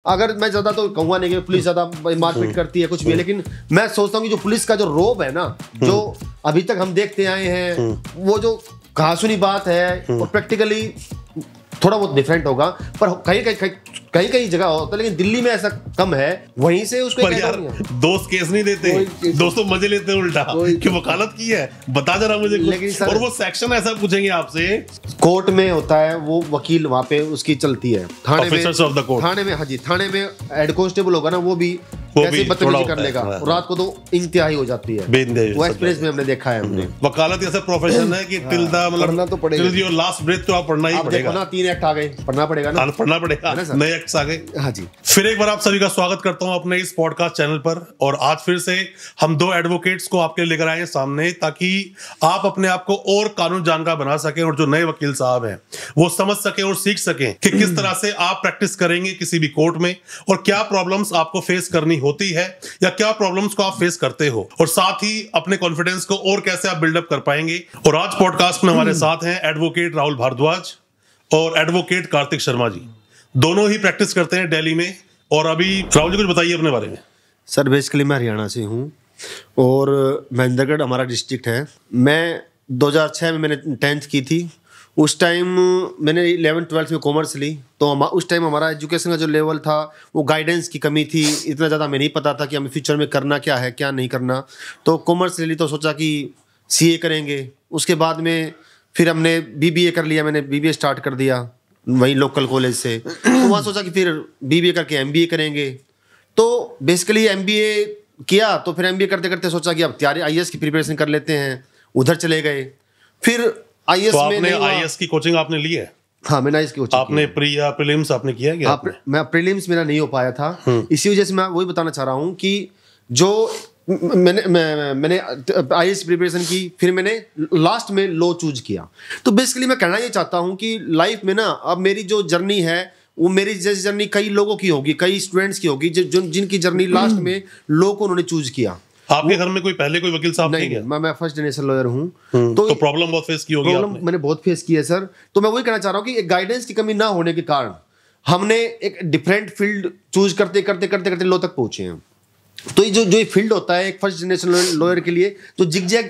अगर मैं ज्यादा तो कहूंगा नहीं कि पुलिस ज्यादा मारपीट करती है कुछ भी है, लेकिन मैं सोचता हूँ कि जो पुलिस का जो रोब है ना, जो अभी तक हम देखते आए हैं, वो जो कहासुनी बात है और प्रैक्टिकली थोड़ा बहुत डिफरेंट होगा, पर कहीं जगह होता है, लेकिन दिल्ली में ऐसा कम है। वहीं से उसको पर यार दोस्त केस नहीं देते, दोस्तों मजे लेते हैं उल्टा कि वकालत की है, बता जरा मुझे कुछ। और वो सेक्शन ऐसा पूछेंगे आपसे, कोर्ट में होता है वो वकील, वहां पे उसकी चलती है। थाने में हाँ जी, थाने में हेड कांस्टेबल होगा ना, वो भी ऐसे बदतमीजी कर लेगा, रात को तो इंतहाई हो जाती है। वो एक्सपीरियंस में हमने देखा है। हमने वकालत ऐसा प्रोफेशन है कि टिल द मतलब टिल योर लास्ट ब्रेथ तो आप पढ़ना ही पड़ेगा ना। 3 एक्ट आ गए, पढ़ना पड़ेगा ना, पढ़ना पड़ेगा, नए एक्ट्स आ गए। हाँ जी। फिर एक बार आप सभी का स्वागत करता हूं अपने इस पॉडकास्ट चैनल पर। और आज फिर से हम 2 एडवोकेट्स को आपके लेकर आए हैं सामने, ताकि आप अपने आप को और कानून जानकार बना सकें और जो नए वकील साहब हैं वो समझ सके और सीख सकें कि किस तरह से आप प्रैक्टिस करेंगे किसी भी कोर्ट में, और क्या प्रॉब्लम्स आपको फेस करनी होती है या क्या प्रॉब्लम्स को आप फेस करते हो, और साथ ही अपने कॉन्फिडेंस को और कैसे आप बिल्डअप कर पाएंगे। और आज पॉडकास्ट में हमारे साथ हैं एडवोकेट राहुल भारद्वाज और एडवोकेट कार्तिक शर्मा जी। दोनों ही प्रैक्टिस करते हैं दिल्ली में। और अभी राहुल जी कुछ बताइए अपने बारे में। सर बेसिकली मैं हरियाणा से हूँ और महेंद्रगढ़ हमारा डिस्ट्रिक्ट है। मैं 2006 में मैंने 10th की थी। उस टाइम मैंने 11th-12th में कॉमर्स ली, तो उस टाइम हमारा एजुकेशन का जो लेवल था वो गाइडेंस की कमी थी। इतना ज़्यादा हमें नहीं पता था कि हमें फ्यूचर में करना क्या है क्या नहीं करना। तो कॉमर्स ले ली, तो सोचा कि CA करेंगे। उसके बाद में फिर हमने BBA कर लिया। मैंने BBA स्टार्ट कर दिया वहीं लोकल कॉलेज से। तो वहाँ सोचा कि फिर BBA करके MBA करेंगे। तो बेसिकली MBA किया, तो फिर MBA करते करते सोचा कि अब तैयारी IAS की प्रिपरेशन कर लेते हैं, उधर चले गए। फिर IAS तो आपने IAS की कोचिंग आपने ली है? हाँ, मैंने IAS की कोचिंग आपने प्री या प्रीलिम्स आपने किया क्या? मैं प्रीलिम्स मेरा नहीं हो पाया था। इसी वजह से मैं वही बताना चाह रहा हूँ कि जो मैंने IAS प्रिपरेशन की, फिर मैंने लास्ट में लॉ चूज किया। तो बेसिकली मैं कहना ये चाहता हूँ कि लाइफ में ना अब मेरी जो जर्नी है वो मेरी जैसी जर्नी कई लोगों की होगी, कई स्टूडेंट्स की होगी जिनकी जर्नी लास्ट में लॉ को उन्होंने चूज किया। आपके घर में कोई पहले कोई वकील साहब नहीं है? मैं फर्स्ट जनरेशन लॉयर हूँ। तो प्रॉब्लम बहुत फेस की होगी आपने? मैंने बहुत फेस की है सर। तो मैं वही कहना चाह रहा हूँ कि एक गाइडेंस की कमी ना होने के कारण हमने एक डिफरेंट फील्ड चूज करते करते करते करते लॉ तक पहुंचे हैं। तो ये जो फील्ड होता है एक फर्स्ट जनरेशन लॉयर के लिए, जो जिगजैग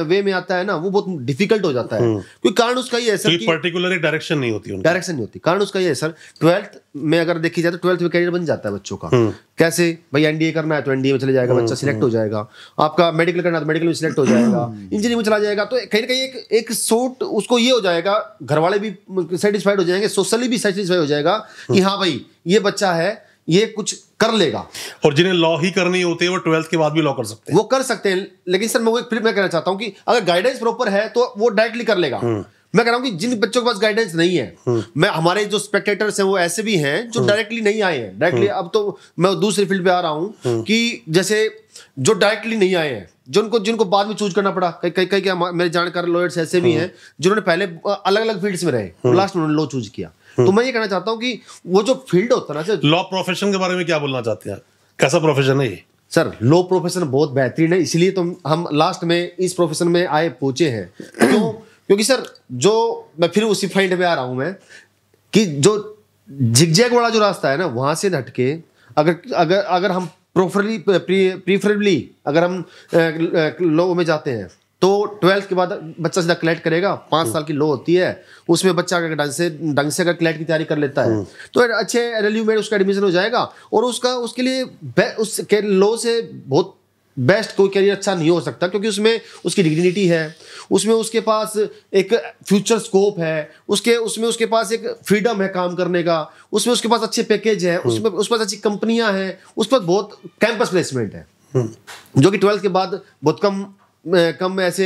वे में आता है ना, वो बहुत डिफिकल्ट हो जाता है। क्योंकि कारण उसका ये है सर कि पर्टिकुलर डायरेक्शन नहीं होती। कारण उसका ये है सर, 12th में अगर देखी जाए तो 12th में कैरियर बन जाता है बच्चों का। कैसे भाई, NDA करना है तो NDA में चले जाएगा, बच्चा सिलेक्ट हो जाएगा। आपका मेडिकल करना है तो मेडिकल में सिलेक्ट हो जाएगा, इंजीनियरिंग में चला जाएगा। तो कहीं ना कहीं एक शॉर्ट उसको ये हो जाएगा, घर वाले भी सेटिस्फाइड हो जाएंगे, सोशली भी सेटिस्फाइड हो जाएगा कि हाँ भाई ये बच्चा है, ये कुछ कर लेगा। और जिन्हें लॉ ही करनी होती है वो 12th के बाद भी लॉ कर सकते हैं, वो कर सकते हैं। लेकिन सर मैं कहना चाहता हूं कि अगर गाइडेंस प्रॉपर है तो वो डायरेक्टली कर लेगा। मैं कह रहा हूं कि जिन बच्चों के पास गाइडेंस नहीं है, मैं हमारे जो स्पेक्टेटर्स हैं वो ऐसे भी हैं जो डायरेक्टली नहीं आए हैं। डायरेक्टली अब तो मैं दूसरी फील्ड पे आ रहा हूं कि जैसे जो डायरेक्टली नहीं आए हैं, जिनको बाद में चूज करना पड़ा। कई मेरे जानकार लॉयर्स ऐसे भी हैं जिन्होंने पहले अलग अलग फील्ड्स में रहे, लास्ट में उन्होंने लॉ चूज किया। तो मैं ये कहना चाहता हूँ कि वो जो फील्ड होता है ना सर, लॉ प्रोफेशन के बारे में क्या बोलना चाहते हैं? कैसा प्रोफेशन है ये? सर लॉ प्रोफेशन बहुत बेहतरीन है, इसलिए तो हम लास्ट में इस प्रोफेशन में आए पहुंचे हैं। क्यों? क्योंकि सर जो मैं फिर उसी पॉइंट पे आ रहा हूं मैं कि जो जिगजैग वाला जो रास्ता है ना, वहां से हटके अगर हम प्रीफरेबली अगर हम लॉ में जाते हैं तो 12th के बाद बच्चा सीधा क्लैट करेगा। 5 साल की लॉ होती है, उसमें बच्चा अगर ढंग से अगर क्लैट की तैयारी कर लेता है तो अच्छे LLU में उसका एडमिशन हो जाएगा। और उसके लिए उसके लॉ से बहुत बेस्ट कोई करियर अच्छा नहीं हो सकता, क्योंकि उसमें उसकी डिग्निटी है, उसमें उसके पास एक फ्यूचर स्कोप है, उसमें उसके पास एक फ्रीडम है काम करने का, उसमें उसके पास अच्छे पैकेज है, उसके पास अच्छी कंपनियां हैं, उस पर बहुत कैंपस प्लेसमेंट है, जो कि 12th के बाद बहुत कम ऐसे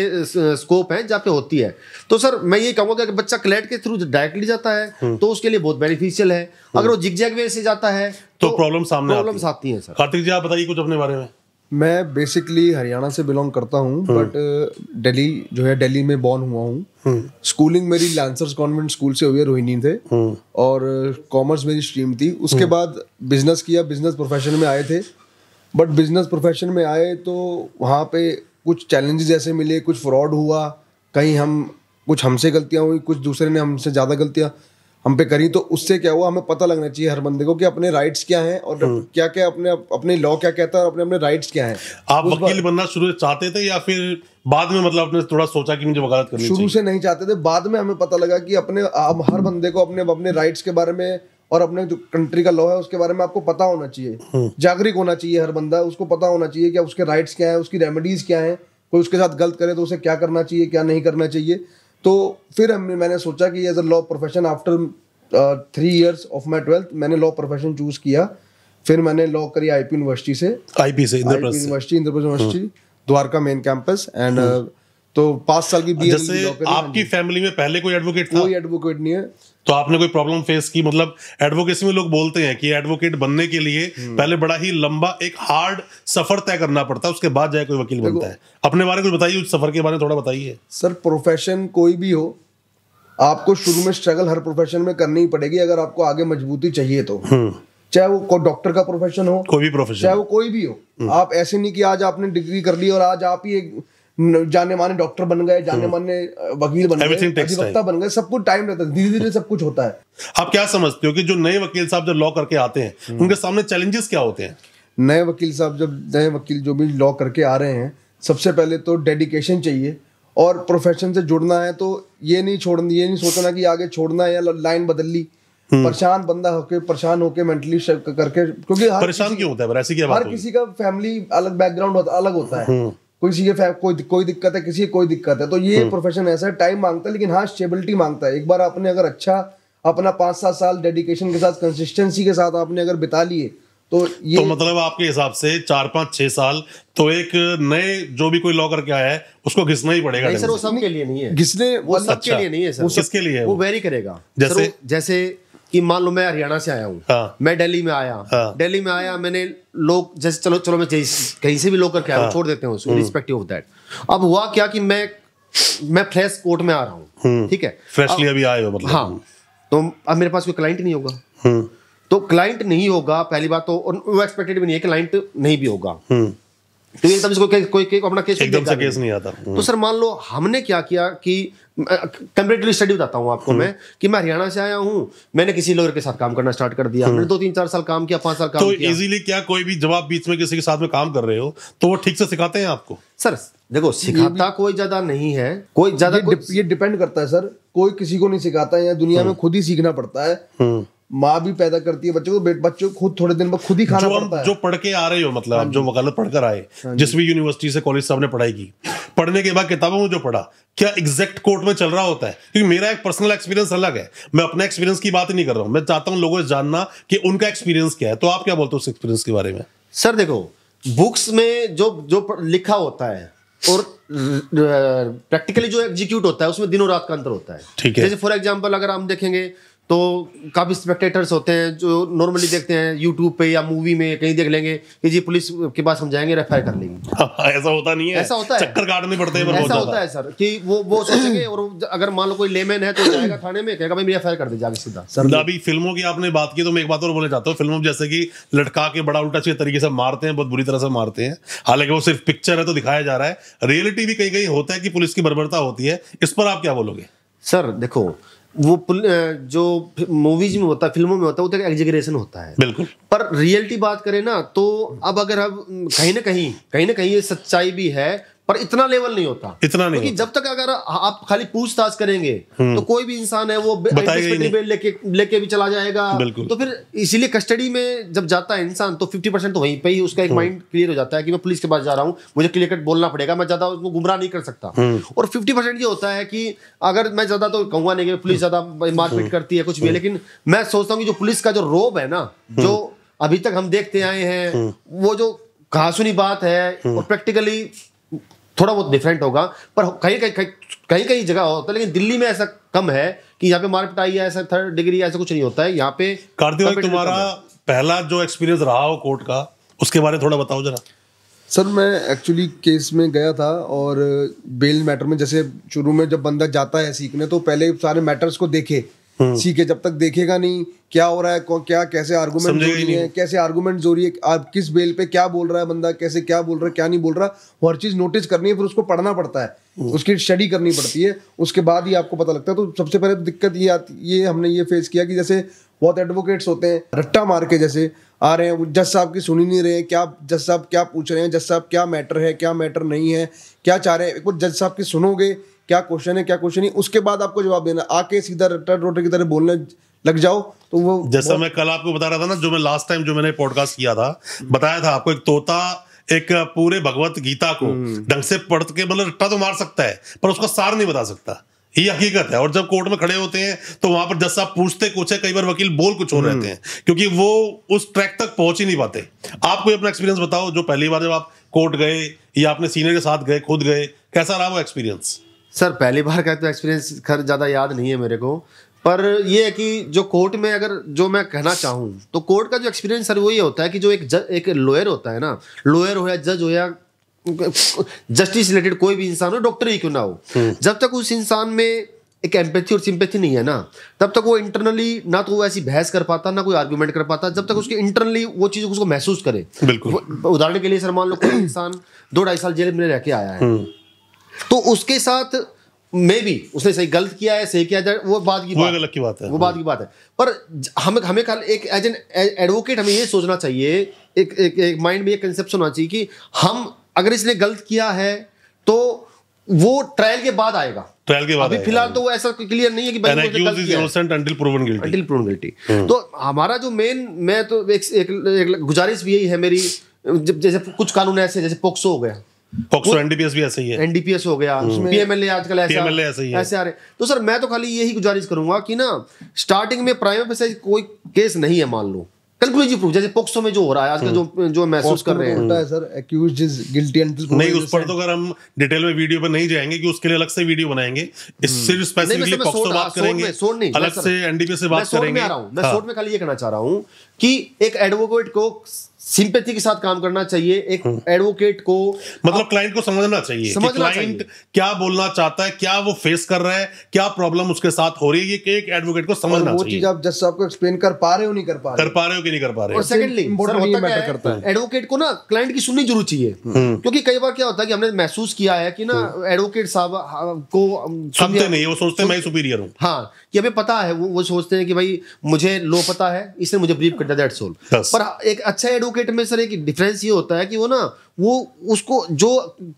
स्कोप है जहाँ पे होती है। तो सर मैं ये कहूँगा कि बच्चा क्लैट के थ्रू डायरेक्टली जाता है तो उसके लिए बहुत बेनिफिशियल है। अगर वो जिगजैग वे से जाता है तो प्रॉब्लम्स आती हैं। सर कार्तिक जी आप बताइए कुछ अपने बारे में। मैं बेसिकली हरियाणा से बिलोंग करता हूँ, बट दिल्ली में बॉर्न हुआ हूँ। स्कूलिंग मेरी लांसर्स कॉन्वेंट स्कूल से हुई है, रोहिणी थे, और कॉमर्स मेरी स्ट्रीम थी। उसके बाद बिजनेस किया, बिजनेस प्रोफेशन में आए थे। बट बिजनेस प्रोफेशन में आए तो वहाँ पे कुछ चैलेंजेस ऐसे मिले, कुछ फ्रॉड हुआ, कुछ हमसे गलतियाँ हुई, कुछ दूसरे ने हमसे ज़्यादा गलतियाँ। हम पे करी, तो उससे क्या हुआ, हमें पता लगना चाहिए हर बंदे को कि अपने राइट्स क्या हैं और क्या क्या अपने लॉ क्या कहता है और अपने अपने राइट्स क्या हैं। आप वकील बनना शुरू से चाहते थे या फिर बाद में मतलब आपने थोड़ा सोचा कि मुझे वकालत करनी चाहिए? शुरू से नहीं चाहते थे, बाद में हमें पता लगा कि हर बंदे को अपने अपने राइट्स के बारे में और अपने जो कंट्री का लॉ है उसके बारे में आपको पता होना चाहिए, जागरूक होना चाहिए। हर बंदा उसको पता होना चाहिए कि उसके राइट्स क्या है, उसकी रेमेडीज क्या है, कोई उसके साथ गलत करे तो उसे क्या करना चाहिए, क्या नहीं करना चाहिए। तो फिर मैंने सोचा कि as a law profession after 3 years of my 12th मैंने लॉ प्रोफेशन चूज किया। फिर मैंने लॉ करी आईपी यूनिवर्सिटी से, Indraprastha Dwarka main campus and तो 5 साल की BA जैसे आपकी फैमिली में पहले कोई एडवोकेट था? कोई एडवोकेट नहीं है। तो आपने कोई प्रॉब्लम फेस की? मतलब एडवोकेसी में लोग बोलते हैं कि एडवोकेट बनने के लिए पहले बड़ा ही लंबा एक हार्ड सफर तय करना पड़ता है, उसके बाद जाए कोई वकील बनता है। अपने बारे में कुछ बताइए, उस सफर के बारे में थोड़ा बताइए। सर प्रोफेशन कोई भी हो, आपको शुरू में स्ट्रगल हर प्रोफेशन में करनी ही पड़ेगी अगर आपको आगे मजबूती चाहिए तो। चाहे वो डॉक्टर का प्रोफेशन हो, कोई भी प्रोफेशन, चाहे वो कोई भी हो। आप ऐसे नहीं कि आज आपने डिग्री कर ली और आज आप ही एक जाने माने डॉक्टर बन गए, जाने माने वकील बन गए, अधिवक्ता बन गए। सब कुछ टाइम लगता है, धीरे धीरे सब कुछ होता है। आप क्या समझते हो कि जो नए वकील साहब जो लॉ करके आते हैं उनके सामने चैलेंजेस क्या होते हैं? नए वकील साहब नए वकील जो भी लॉ करके आ रहे हैं, सबसे पहले तो डेडिकेशन चाहिए और प्रोफेशन से जुड़ना है तो ये नहीं सोचना कि आगे छोड़ना है या लाइन बदल ली। परेशान बंदा परेशान होके मेंटली करके, क्योंकि परेशान क्यों होता है? ऐसी क्या बात हर किसी का फैमिली अलग बैकग्राउंड अलग होता है। किसी के कोई दिक्कत है, किसी की कोई दिक्कत है। तो ये प्रोफेशन ऐसा है, टाइम मांगता है लेकिन हाँ स्टेबिलिटी मांगता है। एक बार आपने अगर अच्छा अपना 5-7 साल डेडिकेशन के साथ, कंसिस्टेंसी के साथ आपने अगर बिता लिए तो ये तो मतलब आपके हिसाब से 4-5-6 साल तो एक नए जो भी कोई लॉ करके आया है उसको घिसना ही पड़ेगा। नहीं सर, वो सबके लिए नहीं है, घिसने वो सबके लिए नहीं है सर। वो किसके लिए है? वो वेरी करेगा। जैसे कि मान लो मैं हरियाणा से आया हूँ, हाँ। मैं दिल्ली में आया, दिल्ली में आया मैंने लोग जैसे चलो मैं कहीं से भी लोग करके आया, छोड़ देते हैं उसको रिस्पेक्टिव ऑफ दैट। अब हुआ क्या कि मैं फ्रेश कोर्ट में आ रहा हूँ, ठीक है, फ्रेशली अभी आए हो मतलब। हाँ, तो अब मेरे पास कोई क्लाइंट नहीं होगा, तो क्लाइंट नहीं होगा पहली बात तो, और वो एक्सपेक्टेड भी नहीं है कि क्लाइंट नहीं भी होगा, तो एकदम से कोई अपना केस एकदम से केस नहीं आता। तो सर मान लो हमने क्या किया कि कंपैरेटिवली स्टडी बताता हूँ आपको मैं, कि मैं हरियाणा से आया हूँ, मैंने किसी लॉयर के साथ काम करना स्टार्ट कर दिया, मैंने 2-3-4 साल काम किया, 5 साल काम किया। तो इजीली क्या कोई भी जब आप बीच में किसी के साथ में काम कर रहे हो तो वो ठीक से सिखाते हैं आपको? सर देखो, सिखाता कोई ज्यादा नहीं है, कोई ज्यादा ये डिपेंड करता है सर, कोई किसी को नहीं सिखाता है, दुनिया में खुद ही सीखना पड़ता है। माँ भी पैदा करती है बच्चों को, बच्चों को खुद थोड़े दिन बाद खुद ही खाना पड़ता है। जो पढ़ के आ रहे हो, मतलब आप जो वकालत पढ़कर आए, जिस भी यूनिवर्सिटी से कॉलेज से आपने पढ़ाई की, पढ़ने के बाद किताबों में जो पढ़ा, क्या एग्जैक्ट कोर्ट में चल रहा होता है? क्योंकि मेरा एक पर्सनल एक्सपीरियंस अलग है, मैं अपने एक्सपीरियंस की बात नहीं कर रहा हूं, मैं चाहता हूं लोगों से जानना कि उनका एक्सपीरियंस क्या है। तो आप क्या बोलते हो उस एक्सपीरियंस के बारे में? सर देखो, बुक्स में जो लिखा होता है और प्रैक्टिकली जो एग्जीक्यूट होता है उसमें दिनों रात का अंतर होता है। ठीक है। जैसे फॉर एग्जांपल अगर हम देखेंगे तो काफी स्पेक्टेटर्स होते हैं जो नॉर्मली देखते हैं यूट्यूब पे या मूवी में, कहीं देख लेंगे कि जी पुलिस के पास हम जाएंगे, रेफर कर लेंगे। ऐसा होता नहीं है, ऐसा होता है, चक्कर काटने पड़ते हैं। ऐसा होता है सर कि वो सोचेंगे, और अगर मान लो कोई लेमैन है तो जाएगा थाने में, कहेगा भाई मेरा एफआईआर कर दे जाके सीधा। सर अभी फिल्मों की आपने बात की तो मैं एक बात और बोलना चाहता हूँ, फिल्मों में जैसे कि लटका के बड़ा उल्टा सीधे तरीके से मारते हैं, बहुत बुरी तरह से मारते हैं, हालांकि वो सिर्फ पिक्चर है तो दिखाया जा रहा है, रियलिटी भी कहीं कहीं होता है कि पुलिस की बर्बरता होती है। इस पर आप क्या बोलोगे? सर देखो, वो जो मूवीज में होता है, फिल्मों में होता है, वो तो एग्जीगरेशन होता है बिल्कुल, पर रियलिटी बात करें ना तो अब अगर हम कहीं ना कहीं ये सच्चाई भी है, पर इतना लेवल नहीं होता, इतना नहीं, क्योंकि जब तक अगर आप खाली पूछताछ करेंगे तो कोई भी इंसान है वो लेके भी चला जाएगा, तो फिर इसीलिए कस्टडी में जब जाता है इंसान तो 50% तो वहीं पे ही उसका एक माइंड क्लियर हो जाता है कि मैं पुलिस के पास जा रहा हूँ, मुझे क्लियर कट बोलना पड़ेगा, मैं ज्यादा उसको गुमराह नहीं कर सकता। और 50% ये होता है कि अगर मैं ज्यादा तो कहूंगा नहीं कि पुलिस ज्यादा मारपीट करती है कुछ भी, लेकिन मैं सोचता हूँ कि जो पुलिस का जो रोब है ना, जो अभी तक हम देखते आए हैं, वो जो कहासुनी बात है और प्रैक्टिकली थोड़ा बहुत डिफरेंट होगा, पर कहीं जगह होता है, लेकिन दिल्ली में ऐसा कम है कि यहाँ पे मार पिटाई है, ऐसा 3rd डिग्री ऐसा कुछ नहीं होता है यहाँ पे। कार्तिक भाई, तुम्हारा पहला जो एक्सपीरियंस रहा हो कोर्ट का, उसके बारे में थोड़ा बताओ जरा। सर मैं एक्चुअली केस में गया था और बेल मैटर में, जैसे शुरू में जब बंदा जाता है सीखने तो पहले सारे मैटर्स को देखे सीखे, जब तक देखेगा नहीं क्या हो रहा है, क्या कैसे आर्गुमेंट हो रही है, कैसे आर्गुमेंट हो रही है, आप किस बेल पे क्या बोल रहा है बंदा, कैसे क्या बोल रहा है क्या नहीं बोल रहा, वो हर चीज नोटिस करनी है, फिर उसको पढ़ना पड़ता है, उसकी स्टडी करनी पड़ती है, उसके बाद ही आपको पता लगता है। तो सबसे पहले तो दिक्कत ये आती, ये हमने ये फेस किया कि जैसे बहुत एडवोकेट्स होते हैं रट्टा मार के जैसे आ रहे हैं, जज साहब की सुन ही नहीं रहे हैं, क्या जज साहब क्या पूछ रहे हैं, जज साहब क्या मैटर है क्या मैटर नहीं है, क्या चाह रहे हैं, एक बार जज साहब की सुनोगे क्या क्वेश्चन है क्या क्वेश्चन नहीं, उसके बाद आपको जवाब देना, आके सीधा रट्टा रोटे की तरह बोलने लग जाओ तो वो जैसा मैं कल आपको बता रहा था ना, जो मैं लास्ट टाइम जो मैंने पॉडकास्ट किया था, बताया था आपको, एक तोता एक पूरे भगवत गीता को ढंग से पढ़ के मतलब रट्टा तो मार सकता है पर उसका सार नहीं बता सकता, ये हकीकत है। और जब कोर्ट में खड़े होते हैं तो वहां पर जज साहब पूछते कुछ है, कई बार वकील बोल कुछ और रहते हैं, क्योंकि वो उस ट्रैक तक पहुंच ही नहीं पाते। आप कोई अपना एक्सपीरियंस बताओ, जो पहली बार जब आप कोर्ट गए या अपने सीनियर के साथ गए, खुद गए, कैसा रहा वो एक्सपीरियंस? सर पहली बार का तो एक्सपीरियंस खैर ज़्यादा याद नहीं है मेरे को, पर ये है कि जो कोर्ट में अगर जो मैं कहना चाहूँ तो कोर्ट का जो एक्सपीरियंस सर वो ये होता है कि जो एक लॉयर होता है ना, लॉयर हो या जज हो या जस्टिस रिलेटेड कोई भी इंसान हो, डॉक्टर ही क्यों ना हो, जब तक उस इंसान में एक एम्पैथी और सिंपैथी नहीं है ना, तब तक वो इंटरनली ना तो वो ऐसी बहस कर पाता ना कोई आर्गुमेंट कर पाता, जब तक उसके इंटरनली वो चीज़ उसको महसूस करे। बिल्कुल। उदाहरण के लिए सर मान लो कोई इंसान 2-2.5 साल जेल में रह के आया है, तो उसके साथ मे भी उसने सही गलत किया है सही किया जाए वो बात की बात है, वो बात की बात है, पर हमें कल एक एज एन एडवोकेट हमें ये सोचना चाहिए, एक माइंड में ये कंसेप्शन होना चाहिए कि हम अगर इसने गलत किया है तो वो ट्रायल के बाद आएगा, ट्रायल के बाद अभी फिलहाल तो वो ऐसा क्लियर नहीं है कि भाई गलत किया है until proven guilty। तो हमारा जो मेन, मैं तो एक गुजारिश भी यही है मेरी, जैसे कुछ कानून ऐसे जैसे पोक्सो हो गया, पोक्सो एनडीपीएस भी ऐसा ही है, एनडीपीएस हो गया, पीएमएलए आजकल ऐसे आ रहे। तो सर मैं तो खाली यही गुजारिश करूंगा कि ना स्टार्टिंग में प्राइमरी पे कोई केस नहीं है, मान लो कंक्लूसिव प्रूफ जैसे पोक्सो में जो हो रहा है आजकल जो महसूस कर रहे हैं है sir, accused is guilty until नहीं, उस पर तो अगर हम डिटेल में वीडियो पे नहीं जाएंगे कि उसके लिए अलग से वीडियो बनाएंगे, सिर्फ स्पेसिफिकली पोक्सो बात करेंगे, अलग से एनडीपीएस से बात करेंगे। मैं शॉर्ट में खाली ये कहना चाह रहा हूं कि एक एडवोकेट को सिंपैथी के साथ काम करना चाहिए, एक एडवोकेट को मतलब क्लाइंट को समझना चाहिए कि क्लाइंट क्या बोलना चाहता है, क्या वो फेस कर रहा है, क्या प्रॉब्लम उसके साथ हो रही है, ये एक एडवोकेट को समझना चाहिए। वो चीज आप जज साहब को एक्सप्लेन कर पा रहे हो नहीं कर पा रहे हो कि नहीं कर पा रहे। और सेकंडली मैटर करता है एडवोकेट को ना क्लाइंट की सुननी जरूर चाहिए, क्योंकि कई बार क्या होता है कि हमने महसूस किया है कि ना एडवोकेट साहब को सुनते नहीं, वो सोचते हैं मैं सुपीरियर हूं, हाँ कि हमें पता है, वो सोचते हैं कि भाई मुझे लो पता है इसने मुझे ब्रीफ कर दिया, दैट्स ऑल। पर एक अच्छा एडवोकेट में सर एक डिफरेंस ये होता है कि वो ना वो उसको जो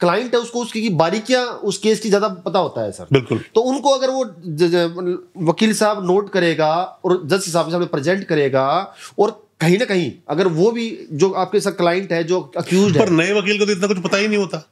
क्लाइंट है उसको उसकी बारीकियां उस केस की ज्यादा पता होता है सर। बिल्कुल। तो उनको अगर वो वकील साहब नोट करेगा और जज साहब के सामने प्रेजेंट करेगा, और कहीं ना कहीं अगर वो भी जो आपके साथ क्लाइंट है जो अक्यूज्ड है, पर नए वकील को तो इतना कुछ पता ही नहीं होता।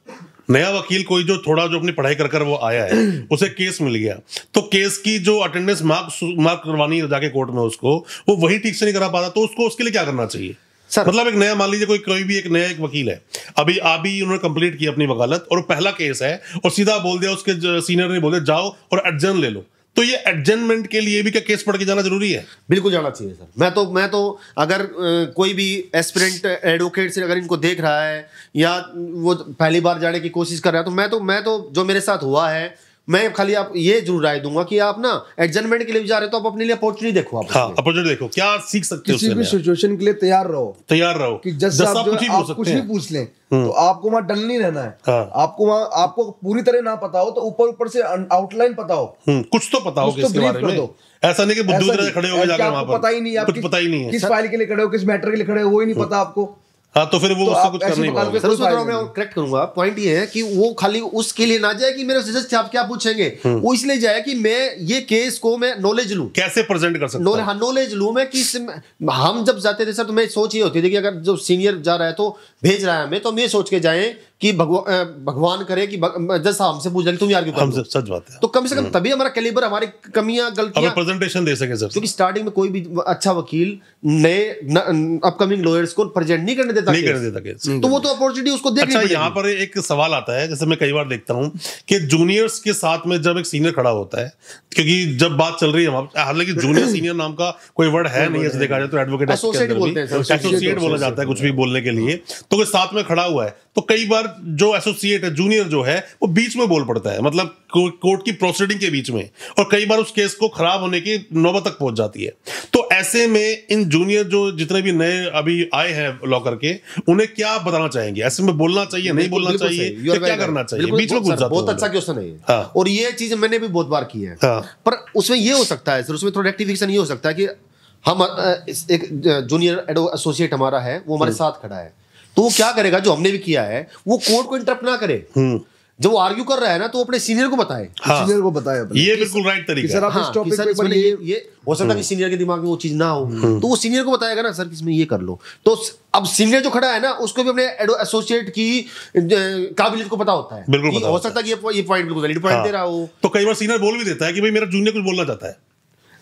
नया वकील कोई जो थोड़ा जो अपनी पढ़ाई कर वो आया है, उसे केस मिल गया तो केस की जो अटेंडेंस मार्क करवानी है जाके कोर्ट में, उसको वो वही ठीक से नहीं करा पाता, तो उसको उसके लिए क्या करना चाहिए सर? मतलब एक नया, मान लीजिए कोई भी एक नया एक वकील है, अभी उन्होंने कंप्लीट की अपनी वकालत और पहला केस है और सीधा बोल दिया उसके सीनियर ने, बोल दिया जाओ और एडजर्न ले लो, तो ये एडजर्नमेंट के लिए भी क्या केस पढ़ के जाना जरूरी है? बिल्कुल जाना चाहिए सर। मैं तो अगर कोई भी एस्पिरेंट एडवोकेट से अगर इनको देख रहा है या वो पहली बार जाने की कोशिश कर रहा है, तो मैं तो जो मेरे साथ हुआ है, मैं खाली आप ये जरूर राय दूंगा कि आप ना एडजर्नमेंट के लिए भी जा रहे हो तो आप अपने लिए अपॉर्चुनिटी देखो, आप अपॉर्चुनिटी देखो, क्या सीख सकते हो, किसी भी सिचुएशन के लिए तैयार रहो कि जज साहब आप कुछ भी पूछ लें तो आपको वहां डल नहीं रहना है। आपको पूरी तरह ना पता हो तो ऊपर से आउटलाइन पता हो, कुछ तो पता हो इसके बारे में, ऐसा नहीं कि बुद्धू तरह खड़े हो जाकर वहां पर पता ही नहीं, कुछ पता ही नहीं है किस फाइल के लिए खड़े हो, किस मैटर के लिए खड़े हो, वो ही नहीं पता आपको। हाँ, तो फिर वो उससे कुछ कर नहीं पाएंगे। सर उसमें मैं करेक्ट करूंगा, पॉइंट ये है कि वो खाली उसके लिए ना जाए कि मेरे जज आप क्या पूछेंगे, वो इसलिए जाए कि मैं ये केस को मैं नॉलेज लूं, कैसे प्रेजेंट कर सकता हूं। हाँ, नॉलेज लूं मैं कि हम जब जाते थे सर तो मैं सोच ये होती थी कि अगर जो सीनियर जा रहा है तो भेज रहा है हमें, तो हम ये सोच के जाएं कि भगवान करे कि जज साहब हमसे पूछ लेंगे तुम यार क्यों, हमसे सच बात है, तो कम से कम तभी हमारा कैलिबर, हमारी कमियां गलतियां प्रेजेंटेशन दे सके सर, क्योंकि स्टार्टिंग में कोई भी अच्छा वकील नए अपकमिंग लॉयर्स को प्रेजेंट नहीं करने देता केस, तो वो तो अपॉर्चुनिटी उसको देखनी पड़ेगी। यहाँ पर एक सवाल आता है, जैसे मैं कई बार देखता हूँ कि जूनियर्स के साथ में जब एक सीनियर खड़ा होता है, क्योंकि जब बात चल रही है, हालांकि जूनियर सीनियर नाम का कोई वर्ड है नहीं, ऐसे देखा जाए तो एडवोकेट एसोसिएट बोला जाता है कुछ भी बोलने के लिए, तो कोई साथ में खड़ा हुआ है तो कई बार जो एसोसिएट है, जूनियर जो है, वो बीच में बोल पड़ता है, मतलब कोर्ट की प्रोसीडिंग के बीच में, और कई बार उस केस को खराब होने की नौबत तक पहुंच जाती है। तो ऐसे में इन जूनियर जो जितने भी नए अभी आए हैं लॉ करके, उन्हें क्या बताना चाहेंगे? ऐसे में बोलना चाहिए, नहीं बोलना चाहिए, क्या करना चाहिए? बीच में घुस जाते हैं। बहुत अच्छा क्वेश्चन है ये। हाँ। और ये चीज मैंने भी बहुत बार की है। हाँ। पर उसमें ये हो सकता है सर, उसमें थोड़ा रेक्टिफिकेशन ये हो सकता है कि हम एक जूनियर एसोसिएट हमारा है, वो हमारे साथ खड़ा है, तो वो क्या करेगा, जो हमने भी किया है, वो कोर्ट को इंटरप्ट ना करे। जब वो आर्ग्यू कर रहा है ना, तो अपने सीनियर को बताए। हाँ। सीनियर को बताए अपने। ये बिल्कुल राइट तरीका है। सर आप इस टॉपिक पे पर ये हो सकता है कि सीनियर के दिमाग में वो चीज ना हो, तो वो सीनियर को बताएगा ना, सर इसमें ये कर लो। तो अब सीनियर जो खड़ा है ना, उसको भी अपने एसोसिएट की काबिलियत को पता होता है। बिल्कुल कि पता हो सकता है कि ये पॉइंट बिल्कुल वैलिड पॉइंट दे रहा हो। तो कई बार सीनियर बोल भी देता है कि भाई मेरा जूनियर कुछ बोलना चाहता है।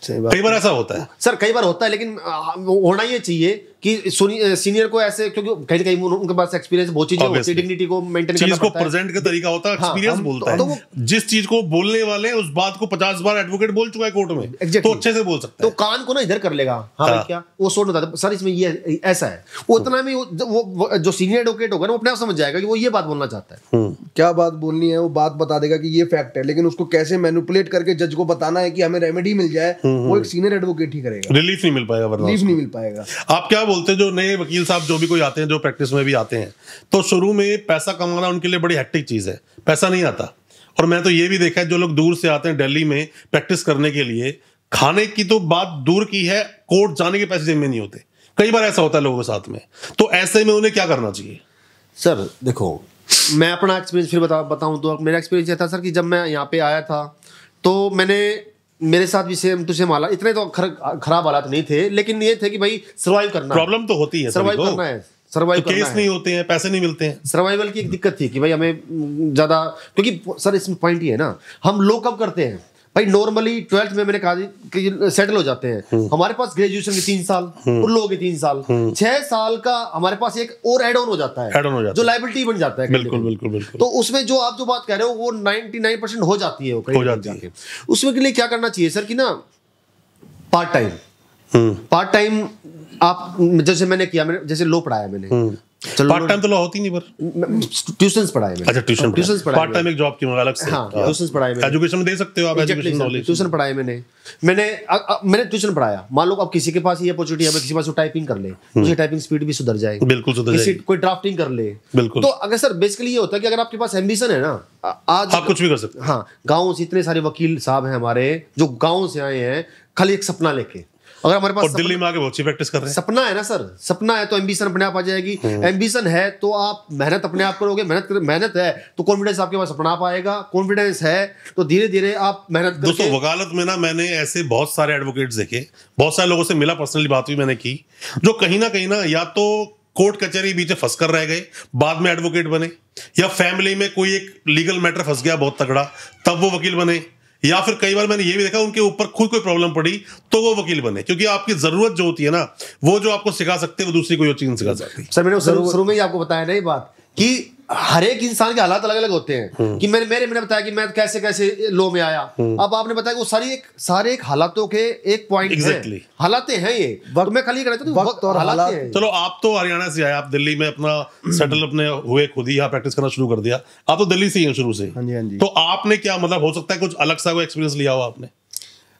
कई बार ऐसा होता है सर, कई बार होता है, लेकिन होना ये चाहिए कि सीनियर को ऐसे, क्योंकि कहीं कहीं उनके पास एक्सपीरियंस बहुत चीजें होती है, डिग्निटी को मेंटेन करना पड़ता है, चीज को प्रेजेंट का तरीका होता है, एक्सपीरियंस बोलता है। तो जिस चीज को बोलने वाले हैं उस बात को 50 बार एडवोकेट बोल चुका है कोर्ट में, तो अच्छे से बोल सकता तो है। कान को ना इधर कर लेगा, हाँ भाई क्या वो सोच होता है, सर इसमें ये ऐसा है, वो उतना में वो जो सीनियर एडवोकेट होगा ना, वो अपने आप समझ जाएगा कि वो ये बात बोलना चाहता है। क्या बात बोलनी है, वो बात बता देगा कि ये फैक्ट है, लेकिन उसको कैसे मैनिपुलेट करके जज को बताना है कि हमें रेमेडी मिल जाए, वो एक सीनियर एडवोकेट ही करेगा। रिलीफ नहीं मिल पाएगा, वरना रिलीफ नहीं मिल पाएगा। आप क्या बोलते हैं, जो नए वकील साहब जो भी कोई आते हैं, जो प्रैक्टिस में भी आते हैं, तो शुरू में पैसा कमाना उनके लिए बड़ी हेक्टिक चीज है, पैसा नहीं आता। और मैं तो ये भी देखा है, जो लोग दूर से आते हैं दिल्ली में प्रैक्टिस करने के लिए, खाने की तो बात दूर की है, कोर्ट जाने के पैसे जेब में नहीं होते। कई बार ऐसा होता है लोगों के साथ में, तो ऐसे में उन्हें क्या करना चाहिए? सर देखो, मैं अपना एक्सपीरियंस फिर बताऊं तो मेरा एक्सपीरियंस ये था सर कि जब मैं यहाँ पे आया था, तो मेरे साथ भी सेम टू सेम हालात, इतने तो खराब हालात नहीं थे, लेकिन ये थे कि भाई सर्वाइव करना, प्रॉब्लम तो होती है, सर्वाइव करना है, सर्वाइव तो केस नहीं होते हैं, पैसे नहीं मिलते हैं। सर्वाइवल की एक दिक्कत थी कि भाई हमें ज्यादा, क्योंकि सर इसमें पॉइंट ही है ना, हम लोग कब करते हैं भाई, नॉर्मली 12th में मैंने कहा कि सेटल हो जाते हैं, हमारे पास ग्रेजुएशन के 3 साल, उन लोगों के 3 साल, 6 साल का हमारे पास एक और एड ऑन हो जाता है, जो लाइबिलिटी बन जाता है। बिल्कुल बिल्कुल बिल्कुल। तो उसमें जो आप जो बात कह रहे हो, वो 99% हो जाती है, हो जाती है। उसमें के लिए क्या करना चाहिए सर कि ना, पार्ट टाइम आप, जैसे मैंने किया, जैसे लो पढ़ाया मैंने, पार्ट टाइम तो लो होती नहीं, पर ट्यूशंस पढ़ाए मैंने। अच्छा, ट्यूशन पढ़ाए, पार्ट टाइम एक जॉब की अलग से। हाँ, ट्यूशंस पढ़ाए मैंने। एजुकेशन में दे सकते हो आप, एजुकेशन नॉलेज। ट्यूशन पढ़ाए मैंने ट्यूशन पढ़ाया। मान लो अब किसी के पास ये अपॉर्चुनिटी है, किसी के पास टाइपिंग कर ले, मुझे टाइपिंग स्पीड भी सुधर जाए, बिल्कुल सुधर जाएगी, कोई ड्राफ्टिंग कर ले, बिल्कुल। तो अगर सर बेसिकली ये होता है कि अगर आपके पास एम्बिशन है ना, आज आप कुछ भी कर सकते हैं। हाँ, गाँव से इतने सारे वकील साहब हैं हमारे, जो गाँव से आए हैं खाली एक सपना लेके, अगर हमारे पास दिल्ली में आके बहुत अच्छी प्रैक्टिस कर रहे हैं। सपना है ना सर, सपना है तो एम्बिशन अपने आप आ जाएगी, एम्बिशन है तो आप मेहनत अपने आप करोगे, मेहनत है तो कॉन्फिडेंस आपके पास अपना आप आएगा, कॉन्फिडेंस है तो धीरे धीरे आप मेहनत करके। दोस्तों, वकालत में ना मैंने ऐसे बहुत सारे एडवोकेट्स देखे, बहुत सारे लोगों से मिला, पर्सनली बात भी मैंने की, जो कहीं ना या तो कोर्ट कचहरी बीच में फंस कर रह गए, बाद में एडवोकेट बने, या फैमिली में कोई एक लीगल मैटर फंस गया बहुत तगड़ा, तब वो वकील बने, या फिर कई बार मैंने ये भी देखा उनके ऊपर खुद कोई प्रॉब्लम पड़ी तो वो वकील बने। क्योंकि आपकी जरूरत जो होती है ना, वो जो आपको सिखा सकते हैं, वो दूसरी कोई चीज सिखा सकती है। सर मैंने शुरू में ही आपको बताया ना ये बात कि हर एक इंसान के हालात अलग अलग होते हैं, कि मैंने बताया कि मैं कैसे कैसे लो में आया, अब आपने बताया कि वो सारे एक हालातों के एक पॉइंट Exactly. हालातें हैं ये, तो मैं खाली कहता हूं वक्त और हालात हैं। चलो, आप तो हरियाणा से आए, आप दिल्ली में अपना सेटल अपने हुए, खुद ही यहाँ प्रैक्टिस करना शुरू कर दिया, आप तो दिल्ली से ही हैं शुरू से। हाँ जी, हाँ जी। तो आपने क्या, मतलब हो सकता है कुछ अलग सा कोई एक्सपीरियंस लिया हो आपने?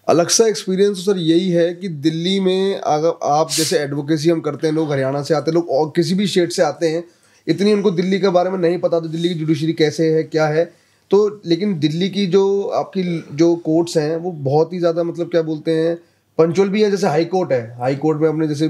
अलग सा एक्सपीरियंस सर यही है कि दिल्ली में अगर आप जैसे एडवोकेसी हम करते हैं, लोग हरियाणा से आते हैं, लोग और किसी भी स्टेट से आते हैं, इतनी उनको दिल्ली के बारे में नहीं पता, तो दिल्ली की जुडिशरी कैसे है, क्या है, तो लेकिन दिल्ली की जो आपकी जो कोर्ट्स हैं वो बहुत ही ज़्यादा, मतलब क्या बोलते हैं, पंचुअल भी है। जैसे हाई कोर्ट है, हाई कोर्ट में अपने जैसे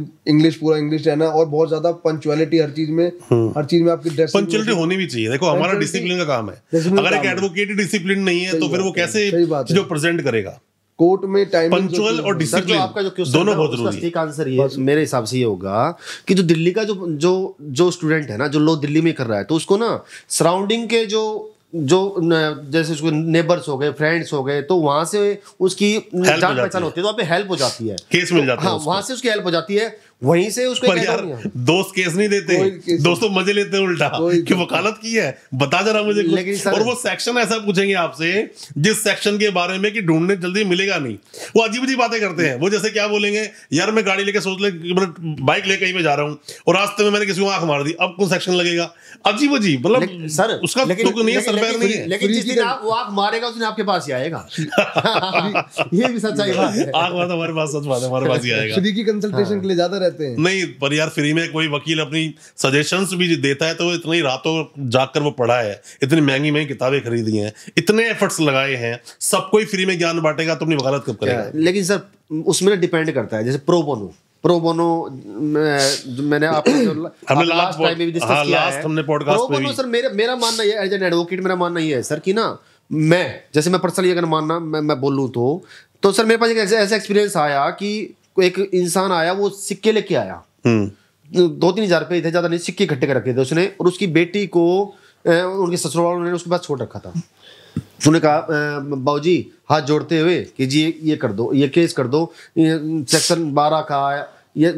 पूरा इंग्लिश रहना, और बहुत ज़्यादा पंचुअलिटी हर चीज़ में आपकी पंचुअलिटी होनी भी चाहिए। देखो, हमारा डिसिप्लिन का काम है, अगर एक एडवोकेट ही डिसिप्लिन नहीं है तो फिर वो कैसे जो प्रेजेंट करेगा। कोर्ट में टाइम पंचुअल और डिसिप्लिन आपका जो क्वेश्चन दोनों बहुत जरूरी है। ठीक आंसर ये मेरे हिसाब से ये होगा कि जो दिल्ली का जो स्टूडेंट है ना, जो लोग दिल्ली में कर रहा है, तो उसको ना सराउंडिंग के जो जैसे उसको नेबर्स हो गए, फ्रेंड्स हो गए, तो वहां से उसकी जान पहचान होती है, तो वहाँ पे हेल्प हो जाती है, केस मिल जाता है, हाँ, वहां से उसकी हेल्प हो जाती है। वहीं से उसको पर यार दोस्त केस नहीं देते, दोस्तों मजे लेते हैं उल्टा कि वकालत की है, बता जरा मुझे कुछ। और वो सेक्शन ऐसा पूछेंगे आपसे जिस सेक्शन के बारे में कि ढूंढने जल्दी मिलेगा नहीं, वो अजीब अजीब बातें करते हैं। वो जैसे क्या बोलेंगे, यार मैं गाड़ी लेके सोच ले, बाइक लेके कहीं पे जा रहा हूँ और रास्ते में मैंने किसी को आंख मार दी, अब कौन सेक्शन लगेगा? अजीब अजीब, मतलब सर उसका तुक नहीं है, सरपैर नहीं है। लेकिन जिस दिन वो आंख मारेगा उस दिन आपके पास ही आएगा। ये भी सच्चाई बात है। आंख मारता हमारे पास, सच बात है, हमारे पास ही आएगा। फ्री की कंसल्टेशन के लिए ज्यादा रहते हैं। नहीं पर यार फ्री में कोई वकील अपनी सजेशंस भी देता है तो इतनी रातों जाकर वो पढ़ा है, इतनी महंगी महंगी किताबें खरीदी हैं, इतने एफर्ट्स लगाए हैं, सबको ही फ्री में ज्ञान बांटेगा तो अपनी वकालत कब करेगा? लेकिन सर उसमें डिपेंड करता है, जैसे प्रो बोनो मैंने हमने लास्ट टाइम में भी डिस्कस किया है, हमने पॉडकास्ट में भी। सर मेरा मानना ये एज एन एडवोकेट, मेरा मानना ये है सर कि ना, मैं पर्सनली अगर मानना मैं बोलूँ तो सर मेरे पास एक ऐसा एक्सपीरियंस आया कि एक इंसान आया, वो सिक्के लेके आया, 2-3 हज़ार रुपये थे, ज्यादा नहीं, सिक्के इकट्ठे कर रखे थे उसने, और उसकी बेटी को उनके ससुराल वालों ने उसके पास छोड़ रखा था। उसने कहा बाबूजी हाथ जोड़ते हुए कि जी ये कर दो, ये केस कर दो, सेक्शन 12 का या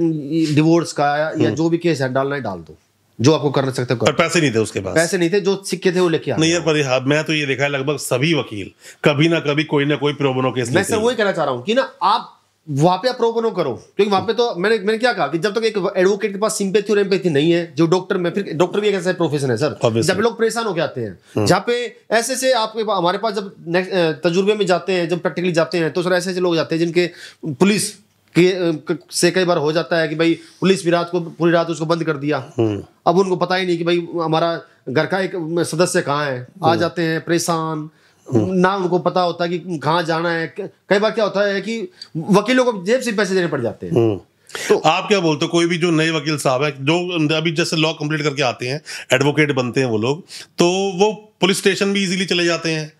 डिवोर्स का या जो भी केस है डालना है डाल दो, जो आपको करना सकते हो। पैसे नहीं थे उसके पास, पैसे नहीं थे, जो सिक्के थे वो लेके आया। नहीं यार, पर मैं तो ये देखा है लगभग सभी वकील कभी ना कभी कोई ना कोई प्रो बोनो केस लेते हैं। मैं सर वही कहना चाह रहा हूँ कि ना आप वहां पे प्रो बोनो करो, क्योंकि वहां पे तो मैंने क्या कहा कि जब तक एक एडवोकेट के पास सिंपैथी और एम्पैथी नहीं है, जो डॉक्टर में, फिर डॉक्टर भी एक ऐसा प्रोफेशन है सर जब लोग परेशान होकर आते हैं, जहाँ पे ऐसे से आपके हमारे पास जब तजुर्बे में जाते हैं, जब प्रैक्टिकली जाते हैं, तो सर ऐसे लोग जाते हैं जिनके पुलिस से कई बार हो जाता है कि भाई पुलिस भी पूरी रात उसको बंद कर दिया, अब उनको पता ही नहीं कि भाई हमारा घर का एक सदस्य कहाँ है, आ जाते हैं परेशान, ना उनको पता होता कि कहाँ जाना है। कई बार क्या होता है कि वकीलों को जेब से पैसे देने पड़ जाते हैं। तो आप क्या बोलते हो, कोई भी जो नए वकील साहब है जो अभी जैसे लॉ कंप्लीट करके आते हैं, एडवोकेट बनते हैं वो लोग, तो वो पुलिस स्टेशन भी इजीली चले जाते हैं,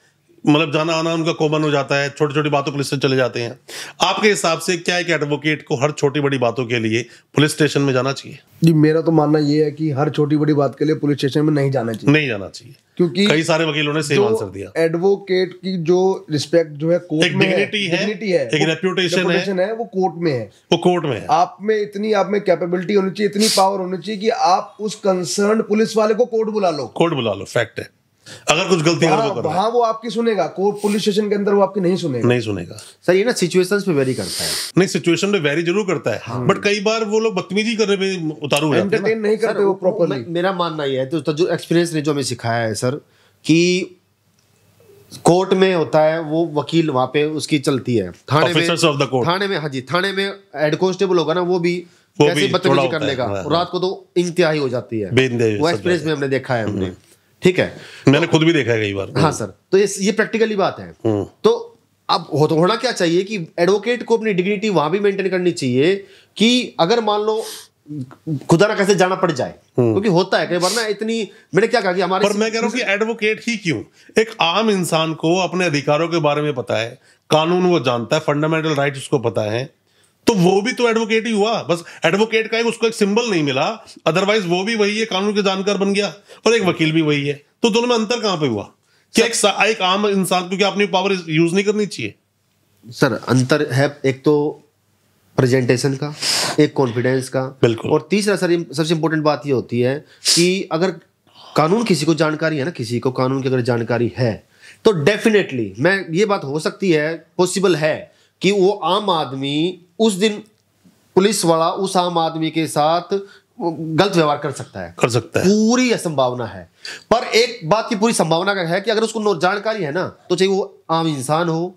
मतलब जाना आना उनका कॉमन हो जाता है, छोटी छोटी बातों पुलिस से चले जाते हैं। आपके हिसाब से क्या है कि एडवोकेट को हर छोटी बड़ी बातों के लिए पुलिस स्टेशन में जाना चाहिए? जी मेरा तो मानना ये है कि हर छोटी बड़ी बात के लिए पुलिस स्टेशन में नहीं जाना चाहिए। नहीं जाना चाहिए, क्योंकि कई सारे वकीलों ने सेम आंसर दिया। एडवोकेट की जो रिस्पेक्ट जो है कोर्ट में डिग्निटी है, एक रेप्यूटेशन है, वो कोर्ट में है, वो कोर्ट में है। आप में कैपेबिलिटी होनी चाहिए, इतनी पावर होनी चाहिए कि आप उस कंसर्न पुलिस वाले को कोर्ट बुला लो, फैक्ट है। अगर कुछ गलती वहां वो आपकी सुनेगा, कोर्ट पुलिस स्टेशन के अंदर वो आपकी नहीं सुनेगा। सर ये ना सिचुएशंस पे वेरी करता है। नहीं, सिचुएशन पे वेरी जरूर करता है, बट कई बार वो लोग बदतमीजी करने पे उतारू जाते हैं, एंटरटेन नहीं करते वो प्रॉपर्ली। मेरा मानना ये है, तो जो एक्सपीरियंस ने जो हमें सिखाया है सर, कि कोर्ट में होता है वो वकील, वहां पे उसकी चलती है, थाने में हाँ जी, थाने में हेड कांस्टेबल होगा ना, वो भी कैसे बदतमीजी कर लेगा, रात को तो इंतहाई हो जाती है। वो एक्सपीरियंस में हमने देखा है, हमने, ठीक है, मैंने खुद भी देखा है कई बार। हाँ सर, तो ये प्रैक्टिकली बात है। तो अब होना क्या चाहिए कि एडवोकेट को अपनी डिग्निटी वहां भी मेंटेन करनी चाहिए कि अगर मान लो खुदा ना कैसे जाना पड़ जाए, क्योंकि होता है कई बार ना, इतनी, मैंने क्या कहा कि हमारे, पर मैं कह रहा हूं कि एडवोकेट ही क्यों, एक आम इंसान को अपने अधिकारों के बारे में पता है, कानून वो जानता है, फंडामेंटल राइट उसको पता है, तो वो भी तो एडवोकेट ही हुआ। बस एडवोकेट का उसको एक सिंबल नहीं मिला, अदरवाइज वो भी वही है, कानून के जानकार बन गया, और एक वकील भी वही है। तो दोनों में अंतर कहां पे हुआ? क्या एक आम इंसान को क्या अपनी पावर यूज नहीं करनी चाहिए? सर अंतर है, एक तो प्रेजेंटेशन का, एक कॉन्फिडेंस का, बिल्कुल, और तीसरा सर सबसे इंपॉर्टेंट बात ये होती है कि अगर कानून किसी को जानकारी है ना, किसी को कानून की अगर जानकारी है, तो डेफिनेटली मैं ये बात हो सकती है, पॉसिबल है कि वो आम आदमी उस दिन पुलिस वाला उस आम आदमी के साथ गलत व्यवहार कर सकता है, पूरी संभावना है। पर एक बात की पूरी संभावना का है कि अगर उसको जानकारी है ना, तो चाहे वो आम इंसान हो,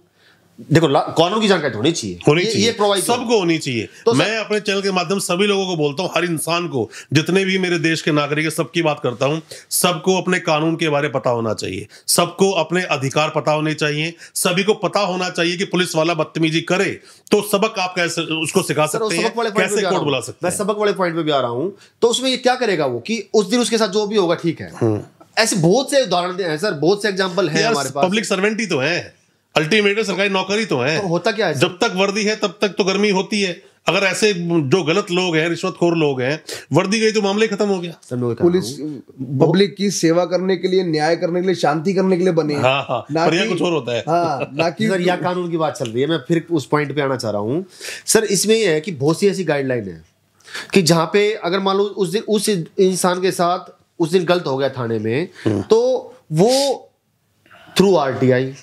देखो कानून की जानकारी होनी चाहिए, ये प्रोवाइड सबको होनी चाहिए। तो मैं अपने चैनल के माध्यम सभी लोगों को बोलता हूं, हर इंसान को, जितने भी मेरे देश के नागरिक है, सबकी बात करता हूं, सबको अपने कानून के बारे में पता होना चाहिए, सबको अपने अधिकार पता होने चाहिए, सभी को पता होना चाहिए कि पुलिस वाला बदतमीजी करे तो सबक आप कैसे उसको सिखा सकते हैं, कैसे कोर्ट बुला सकते हैं। मैं सबक वाले पॉइंट पे भी आ रहा हूं, तो उसमें ये क्या करेगा वो कि उस दिन उसके साथ जो भी होगा ठीक है। ऐसे बहुत से उदाहरण हैं सर, बहुत से एग्जांपल हैं हमारे पास। पब्लिक सर्वेंट ही तो है, अल्टीमेट सरकारी नौकरी तो है, तो होता क्या है, जब तक वर्दी है तब तक तो गर्मी होती है। अगर ऐसे जो गलत लोग हैं, रिश्वतखोर लोग हैं, वर्दी गई तो मामले खत्म हो गया। पुलिस पब्लिक की सेवा करने के लिए, न्याय करने के लिए, शांति करने के लिए बने हैं। हाँ, पर यहाँ कुछ और होता है। हाँ, ना कि सर, यहाँ कानून की बात चल रही है, मैं फिर उस पॉइंट पे आना चाह रहा हूँ सर। इसमें यह है कि बहुत सी ऐसी गाइडलाइन है कि जहाँ पे अगर मान लो उस इंसान के साथ उस दिन गलत हो गया थाने में, तो वो थ्रू आरटीआई,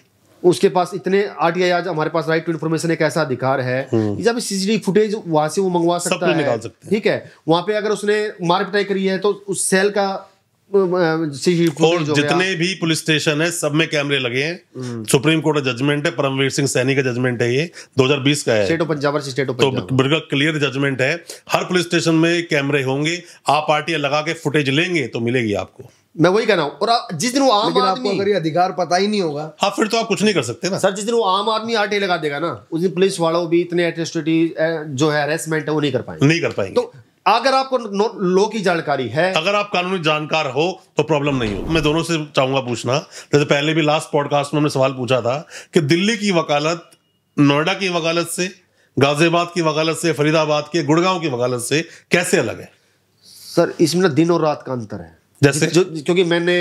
उसके पास इतने आरटीआई, आज हमारे पास राइट टू इन्फॉर्मेशन एक ऐसा अधिकार है, जब सीसीटीवी फुटेज वहां से वो मंगवा सकता है, निकाल सकते हैं। ठीक है। वहां पे अगर उसने मार पिटाई करी है तो उस सेल का और जितने भी पुलिस स्टेशन है सब में कैमरे लगे हैं। सुप्रीम कोर्ट का जजमेंट है, परमवीर सिंह सैनी का जजमेंट है, ये 2020 का है, state of Punjab state of तो पंजाब। बिल्कुल क्लियर जजमेंट है। हर पुलिस स्टेशन में कैमरे होंगे, आप आरटीआई लगा के फुटेज लेंगे तो मिलेगी आपको। मैं वही कह रहा हूँ। और जिस दिन वो आम लेकिन आपको आदमी, अगर ये अधिकार पता ही नहीं होगा, हाँ फिर तो आप कुछ नहीं कर सकते ना सर, जिस दिन वो आम आदमी आरटीआई लगा देगा ना, उस दिन पुलिस वालों भी इतने एट्रोसिटी जो है हरेसमेंट है वो नहीं कर पाएंगे। नहीं कर पाएंगे। तो अगर आपको लॉ की जानकारी है, अगर आप कानूनी जानकार हो तो प्रॉब्लम नहीं हो। मैं दोनों से चाहूंगा पूछना, जैसे पहले भी लास्ट पॉडकास्ट में हमने सवाल पूछा था कि दिल्ली की वकालत नोएडा की वकालत से, गाजियाबाद की वकालत से, फरीदाबाद की, गुड़गांव की वकालत से कैसे अलग है? सर इसमें ना दिन और रात का अंतर है। जैसे क्योंकि मैंने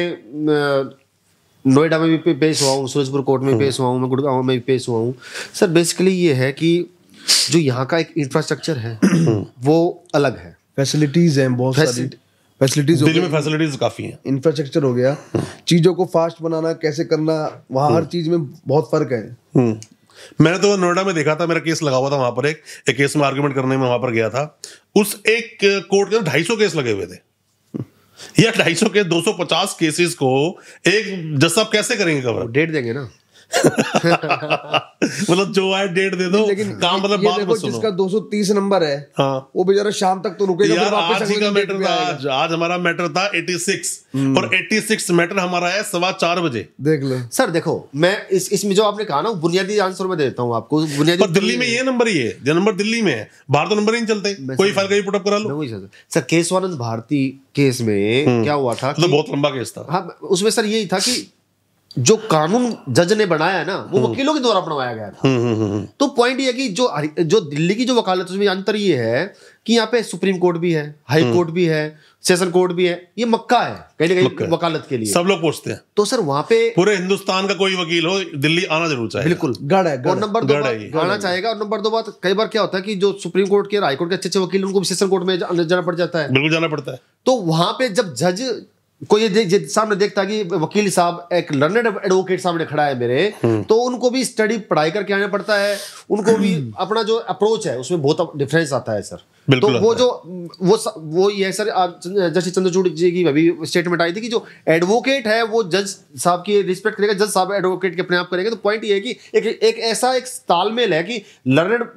नोएडा में भी पेश हुआ हूँ, सूरजपुर कोर्ट में पेश हुआ हूँ, मैं गुड़गांव में भी पेश हुआ हूँ। सर बेसिकली ये है कि जो यहाँ का एक इंफ्रास्ट्रक्चर है वो अलग है, फैसिलिटीज हैं बहुत सारी, फैसिलिटीज दिल्ली में फैसिलिटीज काफी हैं, इंफ्रास्ट्रक्चर हो गया, चीजों को फास्ट बनाना कैसे करना, वहाँ हर चीज में बहुत फर्क है। मैंने तो नोएडा में देखा था, मेरा केस लगा हुआ था वहां पर, एक केस में आर्गुमेंट करने में वहां पर गया था। उस एक कोर्ट के 250 केस लगे हुए थे। या 250 के 250 केसेस को एक जज साहब कैसे करेंगे कवर? डेट देंगे ना। मतलब जो आए डेट दे दो, लेकिन काम मतलब ये बात देखो, मत सुनो। जिसका 230 नंबर है, हाँ, वो बेचारा शाम तक तो रुकेगा, यार फिर वापस आज ही अगले का दिन मैटर पे था, आएगा। आज हमारा मैटर था 86 और 86 मैटर हमारा है 4:15 बजे। देख लो सर देखो, मैं इसमें जो आपने कहा ना, बुनियादी आंसर मैं देता हूँ आपको। बुनियादी पर दिल्ली में ये नंबर ही है, जो नंबर दिल्ली में है, बाहर तो नंबर ही नहीं चलते, कोई फाइल कहीं पुटअप करा लो। सर केशवानंद भारती केस में क्या हुआ था तो बहुत लंबा केस था। हाँ, उसमें सर यही था कि जो कानून जज ने बनाया है ना, वो वकीलों के द्वारा बनवाया गया था। तो पॉइंट ये है कि जो दिल्ली की जो वकालत, उसमें अंतर ये है कि यहाँ पे सुप्रीम कोर्ट भी है, हाई कोर्ट भी है, सेशन कोर्ट भी है, ये मक्का है कहीं ना कहीं वकालत के लिए, सब लोग पूछते हैं। तो सर वहां पे पूरे हिंदुस्तान का कोई वकील हो, दिल्ली आना जरूर चाहिए। बिल्कुल गढ़ है, और नंबर 2 आना चाहेगा। और नंबर 2 बात, कई बार क्या होता है कि जो सुप्रीम कोर्ट के, हाई कोर्ट के अच्छे वकील, उनको सेशन कोर्ट में जाना पड़ जाता है। बिल्कुल जाना पड़ता है। तो वहां पे जब जज को ये सामने देखता है कि वकील साहब एक लर्नेड एडवोकेट सामने खड़ा है मेरे, तो उनको भी स्टडी पढ़ाई करके आना पड़ता है, उनको भी अपना जो अप्रोच है उसमें बहुत डिफरेंस आता है सर। तो वो ये सर, जस्टिस चंद्रचूड़ जी की अभी स्टेटमेंट आई थी कि जो एडवोकेट है वो जज साहब की रिस्पेक्ट करेगा, जज साहब एडवोकेट के अपने आप करेंगे। तो पॉइंट ये है कि एक ऐसा एक तालमेल है कि लर्नेड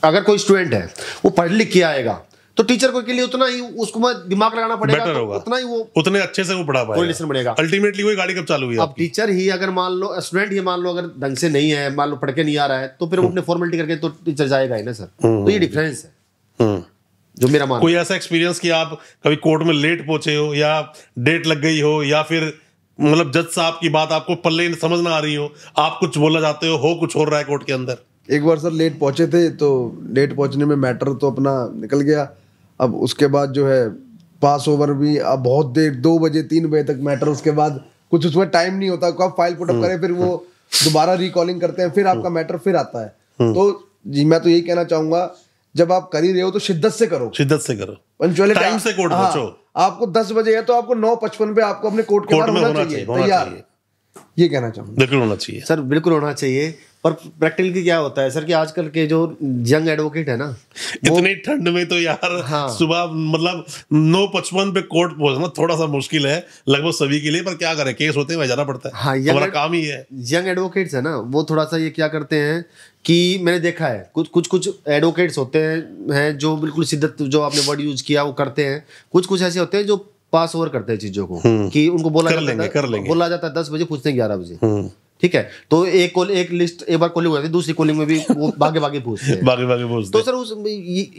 अगर कोई स्टूडेंट है वो पढ़ लिख के आएगा तो टीचर को के लिए उतना ही उसको दिमाग लगाना पड़ेगा, बेटर तो होगा, उतना ही वो उतने अच्छे से वो पढ़ा पाएगा, कोरिलेशन बढ़ेगा। अल्टीमेटली वही गाड़ी कब चालू हुई? अब टीचर ही अगर मान लो, स्टूडेंट ही मान लो अगर ढंग से नहीं है, मान लो पढ़ के नहीं आ रहा है, तो फिर वो अपने फॉर्मेलिटी करके तो टीचर जाएगा ही ना सर। तो ये डिफरेंस है जो मेरा मानना। कोई ऐसा एक्सपीरियंस कि आप कभी कोर्ट में लेट पहुंचे हो, या डेट लग गई हो, या फिर मतलब जज साहब की बात आपको पल्ले समझ ना आ रही हो, आप कुछ बोलना चाहते हो कुछ हो रहा है कोर्ट के अंदर? एक बार सर लेट पहुंचे थे, तो लेट पहुंचने में मैटर तो अपना निकल गया। अब उसके बाद जो है पास ओवर भी, अब बहुत देर 2 बजे 3 बजे तक मैटर, उसके बाद कुछ उसमें टाइम नहीं होता, कब फाइल पुटअप करें, फिर वो दोबारा रिकॉलिंग करते हैं, फिर आपका मैटर फिर आता है। तो जी मैं तो यही कहना चाहूंगा, जब आप कर ही रहे हो तो शिद्दत से करो, शिद्दत से करो, पंचुअलिटी, टाइम से कोर्ट पहुंचो। आपको 10 बजे है तो आपको 9:55 पे आपको अपने कोर्ट के बाहर होना चाहिए तैयार। ये कहना चाहूंगा, बिल्कुल होना चाहिए सर, बिल्कुल होना चाहिए। पर प्रैक्टिकली क्या होता है सर कि आजकल के जो यंग एडवोकेट है ना, इतनी ठंड में तो यार सुबह मतलब 9:55 पे कोर्ट पहुंचना थोड़ा सा मुश्किल है लगभग सभी के लिए, पर क्या करें, केस होते हैं वह जाना पड़ता है। हमारा काम ही है। यंग एडवोकेट्स है ना, वो थोड़ा सा ये क्या करते हैं कि मैंने देखा है कुछ एडवोकेट्स होते हैं जो बिल्कुल शिद्दत, जो आपने वर्ड यूज किया वो करते हैं। कुछ ऐसे होते हैं जो पास ओवर करते हैं चीजों को, कि उनको बोला जाता है 10 बजे, पूछते हैं 11 बजे, ठीक है। तो एक लिस्ट एक बार कॉलिंग हो जाती है, दूसरी कॉलिंग में भी वो भागे पूछते हैं, भागे पूछते। तो सर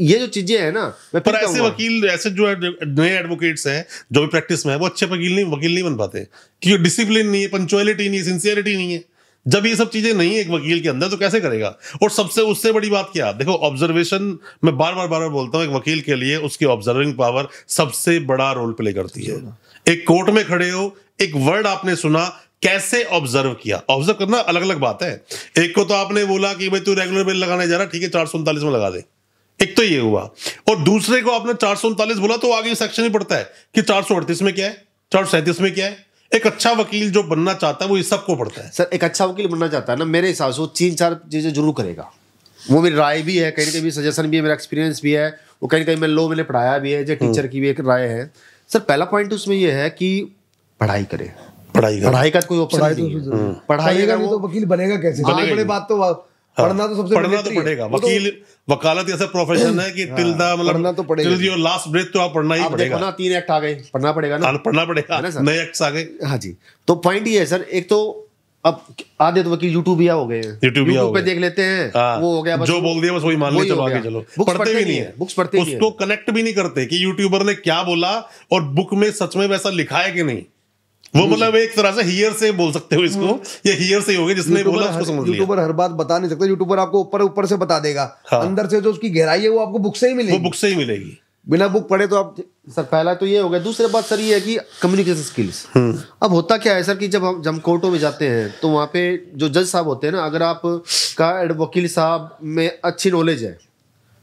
ये जो चीजें हैं ना, पर ऐसे वकील, ऐसे जो नए एडवोकेट्स हैं जो भी प्रैक्टिस में है, वो अच्छे वकील नहीं बन पाते, क्योंकि डिसिप्लिन नहीं है, पंक्चुअलिटी नहीं है, सिंसियरिटी नहीं है। जब ये सब चीजें नहीं है एक वकील के अंदर, तो कैसे करेगा? और सबसे उससे बड़ी बात क्या, देखो ऑब्जर्वेशन, मैं बार बार बोलता हूँ, एक वकील के लिए उसकी ऑब्जर्विंग पावर सबसे बड़ा रोल प्ले करती है। एक कोर्ट में खड़े हो, एक वर्ड आपने सुना, कैसे ऑब्जर्व किया? ऑब्जर्व करना अलग अलग बात है। एक को तो आपने बोला कि भाई तू रेगुलर बिल लगाने जा रहा, ठीक है 439 में लगा दे। एक तो ये हुआ, और दूसरे को आपने 439 बोला तो आगे सेक्शन ही पड़ता है कि 438 में क्या है, 437 में क्या है। एक अच्छा वकील जो बनना चाहता है वो ये सबको पड़ता है। सर एक अच्छा वकील बनना चाहता है ना, मेरे हिसाब से वो 3-4 चीजें जरूर करेगा। वो मेरी राय भी है, कहीं ना कहीं सजेशन भी है, मेरा एक्सपीरियंस भी है, वो कहीं ना कहीं मैं लॉ मैंने पढ़ाया भी है, जो टीचर की भी एक राय है। सर पहला पॉइंट उसमें ये है कि पढ़ाई करे। पढ़ाई का कोई ऑप्शन नहीं है। पढ़ाई अगर तो वकील बनेगा कैसे? बड़ी बात तो पढ़ना तो सबसे पढ़ना तो पड़ेगा। वकील वकालत ऐसा प्रोफेशन है कि टिल द मतलब टिल योर लास्ट ब्रेथ तो आप पढ़ना ही पड़ेगा ना। 3 एक्ट आ गए, पढ़ना पड़ेगा ना, पढ़ना पड़ेगा, नए एक्ट्स आ गए। हाँ जी, तो पॉइंट ये है सर, एक तो अब आधे तो वकील यूट्यूबिया हो गए हैं, यूट्यूब पे देख लेते हैं, वो हो गया, जो बोल दिया बस वही मान ले, चलो आगे चलो। पढ़ते भी नहीं है, बुक्स पढ़ते नहीं है, उसको कनेक्ट भी नहीं करते कि यूट्यूबर ने क्या बोला और बुक में सच में वैसा लिखा है कि नहीं। वो मतलब एक तरह से हियर से बोल सकते हो इसको, ये हियर से ही होगा, जिसने बोला उसको समझ लिया। यूट्यूबर हर बात बता नहीं सकता, यूट्यूबर आपको ऊपर से बता देगा, अंदर से जो उसकी गहराई है वो आपको बुक से ही मिलेगी, वो बुक से ही मिलेगी, बिना बुक पढ़े तो आप। सर पहला तो ये हो गया। दूसरी बात सर ये है कि कम्युनिकेशन स्किल्स। अब होता क्या है सर कि जब हम कोर्टों में जाते हैं तो वहाँ पे जो जज साहब होते हैं ना, अगर आप का वकील साहब में अच्छी नॉलेज है,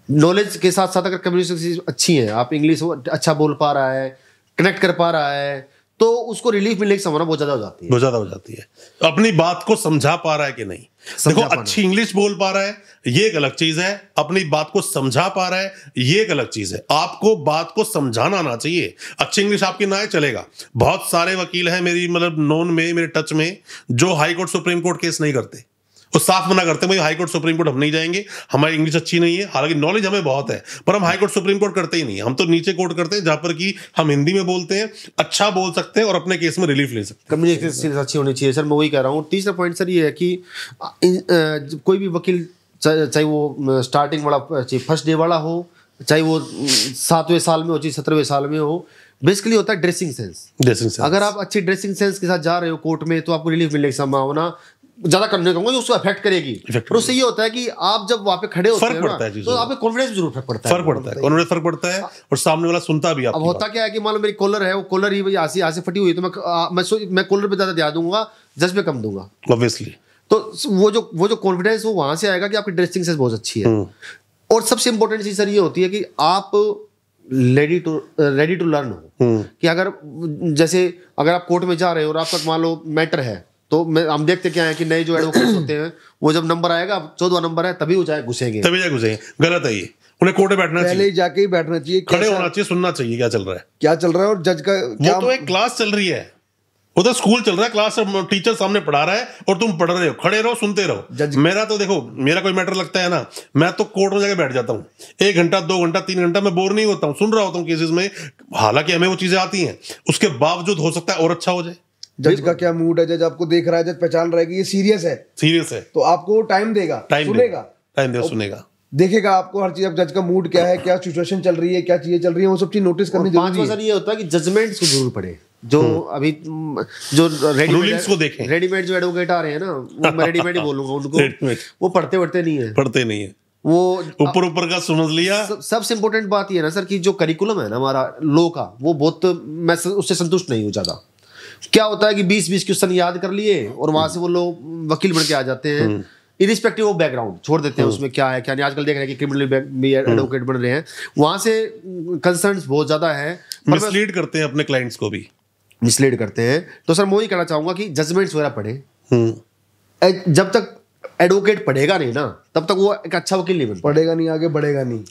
नॉलेज के साथ साथ अगर कम्युनिकेशन अच्छी है, आप इंग्लिश अच्छा बोल पा रहा है, कनेक्ट कर पा रहा है, तो उसको रिलीफ मिलने की संभावना बहुत ज्यादा हो जाती है। अपनी बात को समझा पा रहा है कि नहीं। देखो अच्छी इंग्लिश बोल पा रहा है ये एक अलग चीज है, अपनी बात को समझा पा रहा है ये एक अलग चीज है। आपको बात को समझाना आना चाहिए। अच्छी इंग्लिश आपकी ना है चलेगा। बहुत सारे वकील हैं मेरी मतलब नोन में, मेरे टच में, जो high court supreme court case नहीं करते। वो साफ मना करते हैं भाई हाई कोर्ट सुप्रीम कोर्ट हम नहीं जाएंगे, हमारी इंग्लिश अच्छी नहीं है, हालांकि नॉलेज हमें बहुत है, पर हम हाई कोर्ट सुप्रीम कोर्ट करते ही नहीं। हम तो नीचे कोर्ट करते हैं जहां पर कि हम हिंदी में बोलते हैं, अच्छा बोल सकते हैं और अपने केस में रिलीफ ले सकते हैं। कम्युनिकेशन स्किल्स अच्छी होनी चाहिए सर, मैं वही कह रहा हूँ। तीसरा पॉइंट सर ये है कि कोई भी वकील चाहे वो स्टार्टिंग वाला, चाहे फर्स्ट डे वाला हो, चाहे वो 7वें साल में हो, चाहे 17वें साल में हो, बेसिकली होता है ड्रेसिंग सेंस। अगर आप अच्छी ड्रेसिंग सेंस के साथ जा रहे हो कोर्ट में तो आपको रिलीफ मिलने की संभावना ज्यादा करने कहूंगा, उसको अफेक्ट करेगी। पर उससे ये होता है कि आप जब वहां पे खड़े होते हैं ना, तो आपको कॉन्फिडेंस जरूर फर्क पड़ता है और सामने वाला सुनता भी। अब होता क्या है कि मान लो मेरी कॉलर है, वो कॉलर ही यहाँ से फटी हुई है, तो मैं कॉलर पे ज्यादा ध्यान दूंगा, जज पे कम दूंगा ऑब्वियसली। तो वो जो कॉन्फिडेंस वो वहां से आएगा कि आपकी ड्रेसिंग सेंस बहुत अच्छी है। और सबसे इंपॉर्टेंट चीज सर ये होती है कि आप रेडी टू लर्न हो। कि अगर जैसे अगर आप कोर्ट में जा रहे हो और आपका मान लो मैटर है, तो हम देखते क्या है कि नए जो एडवोकेट्स होते हैं वो जब नंबर आएगा 14वां नंबर है तभी वो जाए घुसेंगे। गलत है ये। उन्हें कोर्ट में बैठना चाहिए, पहले ही जाके ही बैठना चाहिए, खड़े होना चाहिए, सुनना चाहिए क्या चल रहा है। और जज का वो तो एक क्लास चल रही है, वो तो स्कूल चल रहा है, क्लास टीचर सामने पढ़ा रहा है और तुम पढ़ रहे हो, खड़े रहो सुनते रहो। मेरा तो देखो, मेरा कोई मैटर लगता है ना, मैं तो कोर्ट में जाके बैठ जाता हूँ 1 घंटा 2 घंटा 3 घंटा, मैं बोर नहीं होता हूँ, सुन रहा होता हूँ केसेस में। हालांकि हमें वो चीजें आती हैं, उसके बावजूद हो सकता है और अच्छा हो जाए। जज का क्या मूड है, जज आपको देख रहा है, जज पहचान रहा है कि ये सीरियस है, तो आपको टाइम देगा, सुनेगा, देखेगा आपको हर चीज। अब जज का मूड क्या है, क्या सिचुएशन चल रही है, क्या चीजें चल रही है, वो सब चीज नोटिस करनी जरूरी है। 5वां ये होता है कि जजमेंट्स को जरूर पढ़े। जो अभी जो रेडीमेड जो एडवोकेट आ रहे हैं ना, वो मैं रेडीमेड ही बोलूंगा उनको, वो पढ़ते नहीं है, वो ऊपर का समझ लिया। सबसे इंपॉर्टेंट बात ये है ना सर कि जो करिकुलम है ना हमारा लॉ का, वो बहुत, मैं उससे संतुष्ट नहीं हूँ ज्यादा। क्या होता है कि 20 क्वेश्चन याद कर लिए और वहां से वो लोग वकील बन के आ जाते हैं, इरिस्पेक्टिव ऑफ बैकग्राउंड छोड़ देते हैं उसमें क्या है क्या नहीं। आजकल देख रहे हैं कि क्रिमिनल एडवोकेट बन रहे हैं, वहां से कंसर्न्स बहुत ज्यादा है, मिसलीड करते हैं अपने क्लाइंट्स को भी, मिसलीड करते हैं। तो सर मैं वही कहना चाहूंगा कि जजमेंट्स वगैरह पढ़े। जब तक एडवोकेट पढ़ेगा नहीं ना, तब तक वो एक अच्छा वकील नहीं बन पढ़ेगा नहीं, आगे बढ़ेगा नहीं,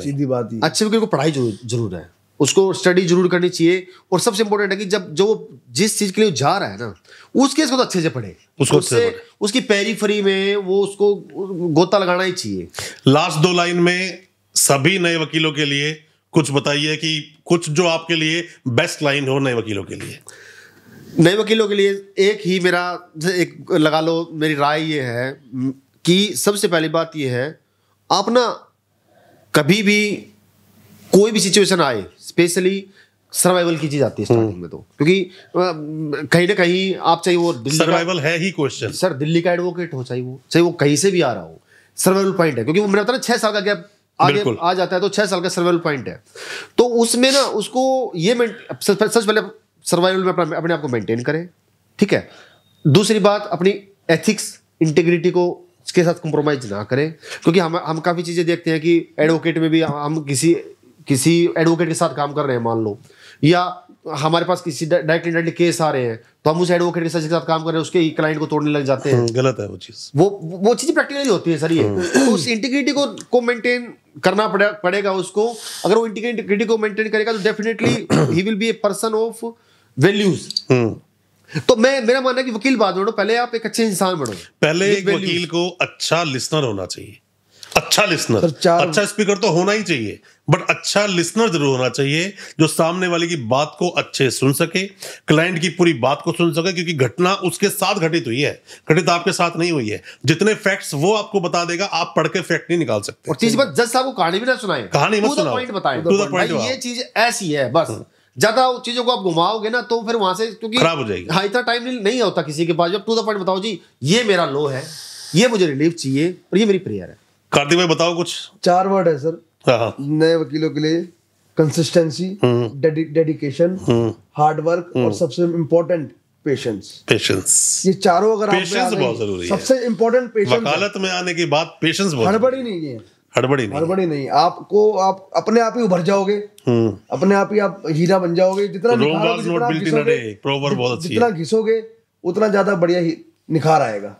सीधी बात ही। अच्छे वकील को पढ़ाई जरूर है, उसको स्टडी जरूर करनी चाहिए। और सबसे इंपॉर्टेंट है कि जब जो जिस चीज के लिए जा रहा है ना, उस केस को तो अच्छे से पढ़े, उसकी पेरीफेरी में वो उसको गोता लगाना ही चाहिए। लास्ट 2 लाइन में सभी नए वकीलों के लिए कुछ बताइए कि कुछ जो आपके लिए बेस्ट लाइन हो नए वकीलों के लिए। नए वकीलों के लिए एक ही मेरा एक लगा लो, मेरी राय ये है कि सबसे पहली बात ये है, आप ना कभी भी कोई भी सिचुएशन आए, स्पेशली सर्वाइवल की चीज आती है स्टार्टिंग में, तो क्योंकि कहीं ना कहीं आप चाहे वो सर्वाइवल है ही क्वेश्चन सर, दिल्ली का एडवोकेट हो, चाहे वो कहीं से भी आ रहा हो, सर्वाइवल पॉइंट है। क्योंकि वो मैंने बताया 6 साल का गैप आगे आ जाता है, तो 6 साल का सर्वाइवल पॉइंट है। तो उसमें ना उसको ये सबसे पहले सर्वाइवल में अपने आप को मेंटेन करें, ठीक है। दूसरी बात, अपनी एथिक्स इंटीग्रिटी को के साथ कॉम्प्रोमाइज ना करें, क्योंकि हम काफ़ी चीज़ें देखते हैं कि एडवोकेट में भी हम किसी एडवोकेट के साथ काम कर रहे हैं मान लो, या हमारे पास किसी डायरेक्टली केस आ रहे हैं तो हम उस एडवोकेट के साथ काम कर रहे हैं, उसके क्लाइंट को तोड़ने लग जाते हैं। गलत है वो चीज़। वो चीज़ प्रैक्टिकली होती है सर ये। तो उस इंटीग्रिटी को मेंटेन करना पड़ेगा उसको। अगर वो इंटीग्रिटी को मेंटेन करेगा तो definitely he will be a person of values. तो मेरा मानना है कि वकील बाद में बनो, पहले आप एक अच्छे इंसान बनो। पहले एक वकील को अच्छा लिसनर होना चाहिए, अच्छा लिसनर। अच्छा स्पीकर तो होना ही चाहिए, बट अच्छा लिसनर जरूर होना चाहिए, जो सामने वाले की बात को अच्छे सुन सके, क्लाइंट की पूरी बात को सुन सके, क्योंकि घटना उसके साथ घटित हुई है, घटित आपके साथ नहीं हुई है। जितने फैक्ट्स वो आपको बता देगा, आप पढ़ के फैक्ट नहीं निकाल सकते। और तीसरी बात, जज साहब को कहानी भी ना सुनाए, कहानी मत सुनाओ, पॉइंट बताएं, टू द पॉइंट। ये चीज ऐसी है, बस ज्यादा चीजों को आप घुमाओगे ना तो फिर वहां से क्योंकि खराब हो जाएगी। हाँ, इतना टाइम नहीं होता किसी के पास। जब टू द पॉइंट बताओ जी, ये मेरा लो है, ये मुझे रिलीफ चाहिए और ये मेरी प्रेयर है। कार्तिक भाई बताओ कुछ। 4 वर्ड है सर हाँ। नए वकीलों के लिए: कंसिस्टेंसी, डेडिकेशन, हार्ड वर्क और सबसे इम्पोर्टेंट पेशेंस। ये चारों अगर पेशेंस बहुत जरूरी है। सबसे इम्पोर्टेंट पेशेंस। वकालत में आने के बाद पेशेंस बहुत, हड़बड़ी नहीं है, हड़बड़ी नहीं। आप अपने आप ही उभर जाओगे, अपने आप ही आप हीरा बन जाओगे। जितना घिसोगे उतना ज्यादा बढ़िया निखार आएगा।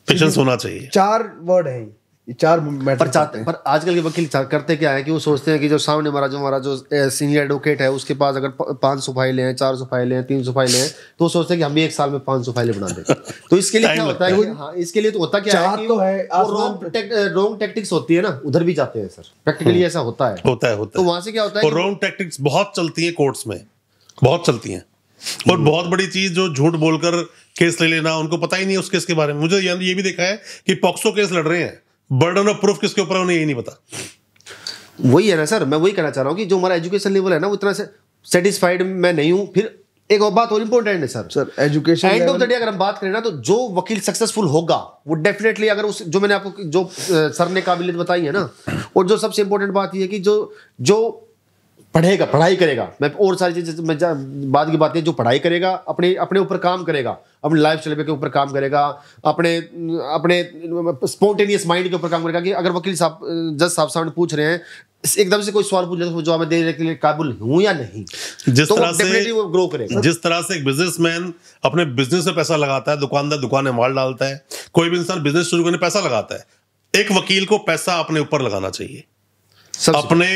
पेशेंस होना चाहिए। 4 वर्ड हैं ये, 4 मैटर पर आजकल के वकील करते क्या है कि वो सोचते हैं कि जो सामने हमारा जो सीनियर एडवोकेट है उसके पास अगर 500 फाइलें हैं, 400 फाइलें हैं, 300 फाइलें हैं, तो वो सोचते हैं कि हम भी एक साल में 500 फाइलें बना दें। तो इसके लिए क्या होता है कि हाँ, इसके लिए तो होता क्या है कि रॉन्ग टैक्टिक्स होती है ना, उधर भी जाते हैं सर। प्रैक्टिकली ऐसा होता है। तो वहां से क्या होता है, रॉन्ग टैक्टिक्स बहुत चलती है कोर्ट्स में, बहुत चलती हैं। और बहुत बड़ी चीज जो झूठ बोलकर केस ले लेना, उनको पता ही नहीं उस केस के बारे में। मुझे ये भी देखा है कि पॉक्सो केस लड़ रहे हैं, बर्डन ऑफ प्रूफ किसके ऊपर है उन्हें यही नहीं पता। वही है ना सर, मैं वही कहना चाह रहा हूँ कि जो हमारा एजुकेशन लेवल है ना, वो इतना सेटिस्फाइड मैं नहीं हूँ। फिर एक और बात और इंपॉर्टेंट है sir education end of the day अगर हम बात करें ना, तो जो वकील सक्सेसफुल होगा वो डेफिनेटली, अगर उस जो मैंने आपको जो सर ने काबिलियत बताई है ना, और जो सबसे इंपॉर्टेंट बात ये है कि जो पढ़ेगा, पढ़ाई करेगा, मैं और सारी चीजें बाद की बात है, जो पढ़ाई करेगा, अपने ऊपर काम करेगा, अपने लाइफ स्टाइल के ऊपर काम करेगा, अपने स्पॉन्टेनियस माइंड के ऊपर काम करेगा। कि अगर वकील साहब, जज साहब सामने पूछ रहे हैं, एकदम से कोई सवाल पूछ ले तो जवाब देने के लिए काबिल हूं या नहीं, जिस तो तरह से वो ग्रो करेगा। जिस तरह से एक बिजनेसमैन अपने बिजनेस में पैसा लगाता है, दुकानदार दुकान में माल डालता है, कोई भी इंसान बिजनेस शुरू करने पैसा लगाता है, एक वकील को पैसा अपने ऊपर लगाना चाहिए, अपने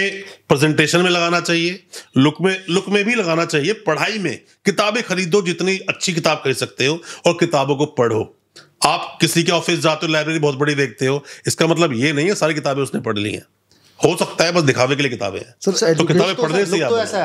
प्रेजेंटेशन में लगाना चाहिए, लुक में भी लगाना चाहिए, पढ़ाई में किताबें खरीदो, जितनी अच्छी किताब खरीद सकते हो, और किताबों को पढ़ो। आप किसी के ऑफिस जाते हो, लाइब्रेरी बहुत बड़ी देखते हो, इसका मतलब ये नहीं है सारी किताबें उसने पढ़ ली हैं। हो सकता है बस दिखावे के लिए किताबें हैं, तो किताबें पढ़ने से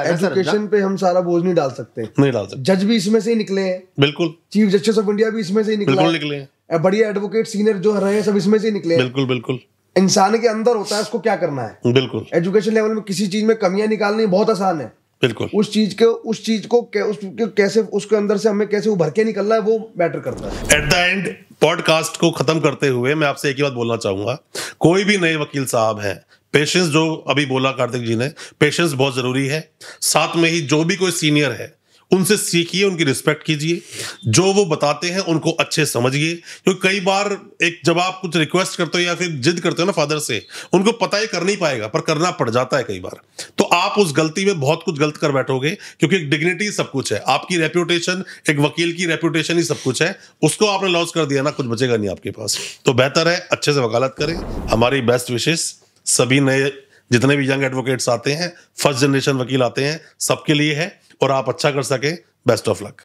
एजुकेशन पे हम सारा बोझ नहीं डाल सकते। जज भी इसमें से ही निकले हैं, बिल्कुल। चीफ जस्टिस ऑफ इंडिया भी इसमें से ही निकले हैं, बढ़िया एडवोकेट सीनियर जो रहे हैं सब इसमें से ही निकले हैं। बिल्कुल। इंसान के अंदर होता है, उसको क्या करना है। बिल्कुल। एजुकेशन लेवल में किसी चीज में कमियां निकालनी बहुत आसान है। बिल्कुल। उस चीज को कैसे उसके अंदर से हमें कैसे उभर के निकलना है, वो मैटर करता है। एट द एंड पॉडकास्ट को खत्म करते हुए मैं आपसे एक ही बात बोलना चाहूंगा, कोई भी नए वकील साहब हैं, पेशेंस, जो अभी बोला कार्तिक जी ने, पेशेंस बहुत जरूरी है। साथ में ही जो भी कोई सीनियर है उनसे सीखिए, उनकी रिस्पेक्ट कीजिए, जो वो बताते हैं उनको अच्छे समझिए। क्योंकि कई बार जब आप कुछ रिक्वेस्ट करते हो या फिर जिद करते हो ना फादर से, उनको पता ही कर नहीं पाएगा, पर करना पड़ जाता है कई बार, तो आप उस गलती में बहुत कुछ गलत कर बैठोगे। क्योंकि एक डिग्निटी सब कुछ है, आपकी रेप्यूटेशन, एक वकील की रेप्यूटेशन ही सब कुछ है, उसको आपने लॉस कर दिया ना, कुछ बचेगा नहीं आपके पास। तो बेहतर है अच्छे से वकालत करें। हमारी बेस्ट विशेष सभी नए जितने भी यंग एडवोकेट्स आते हैं, फर्स्ट जनरेशन वकील आते हैं, सबके लिए है, और आप अच्छा कर सके। Best of luck.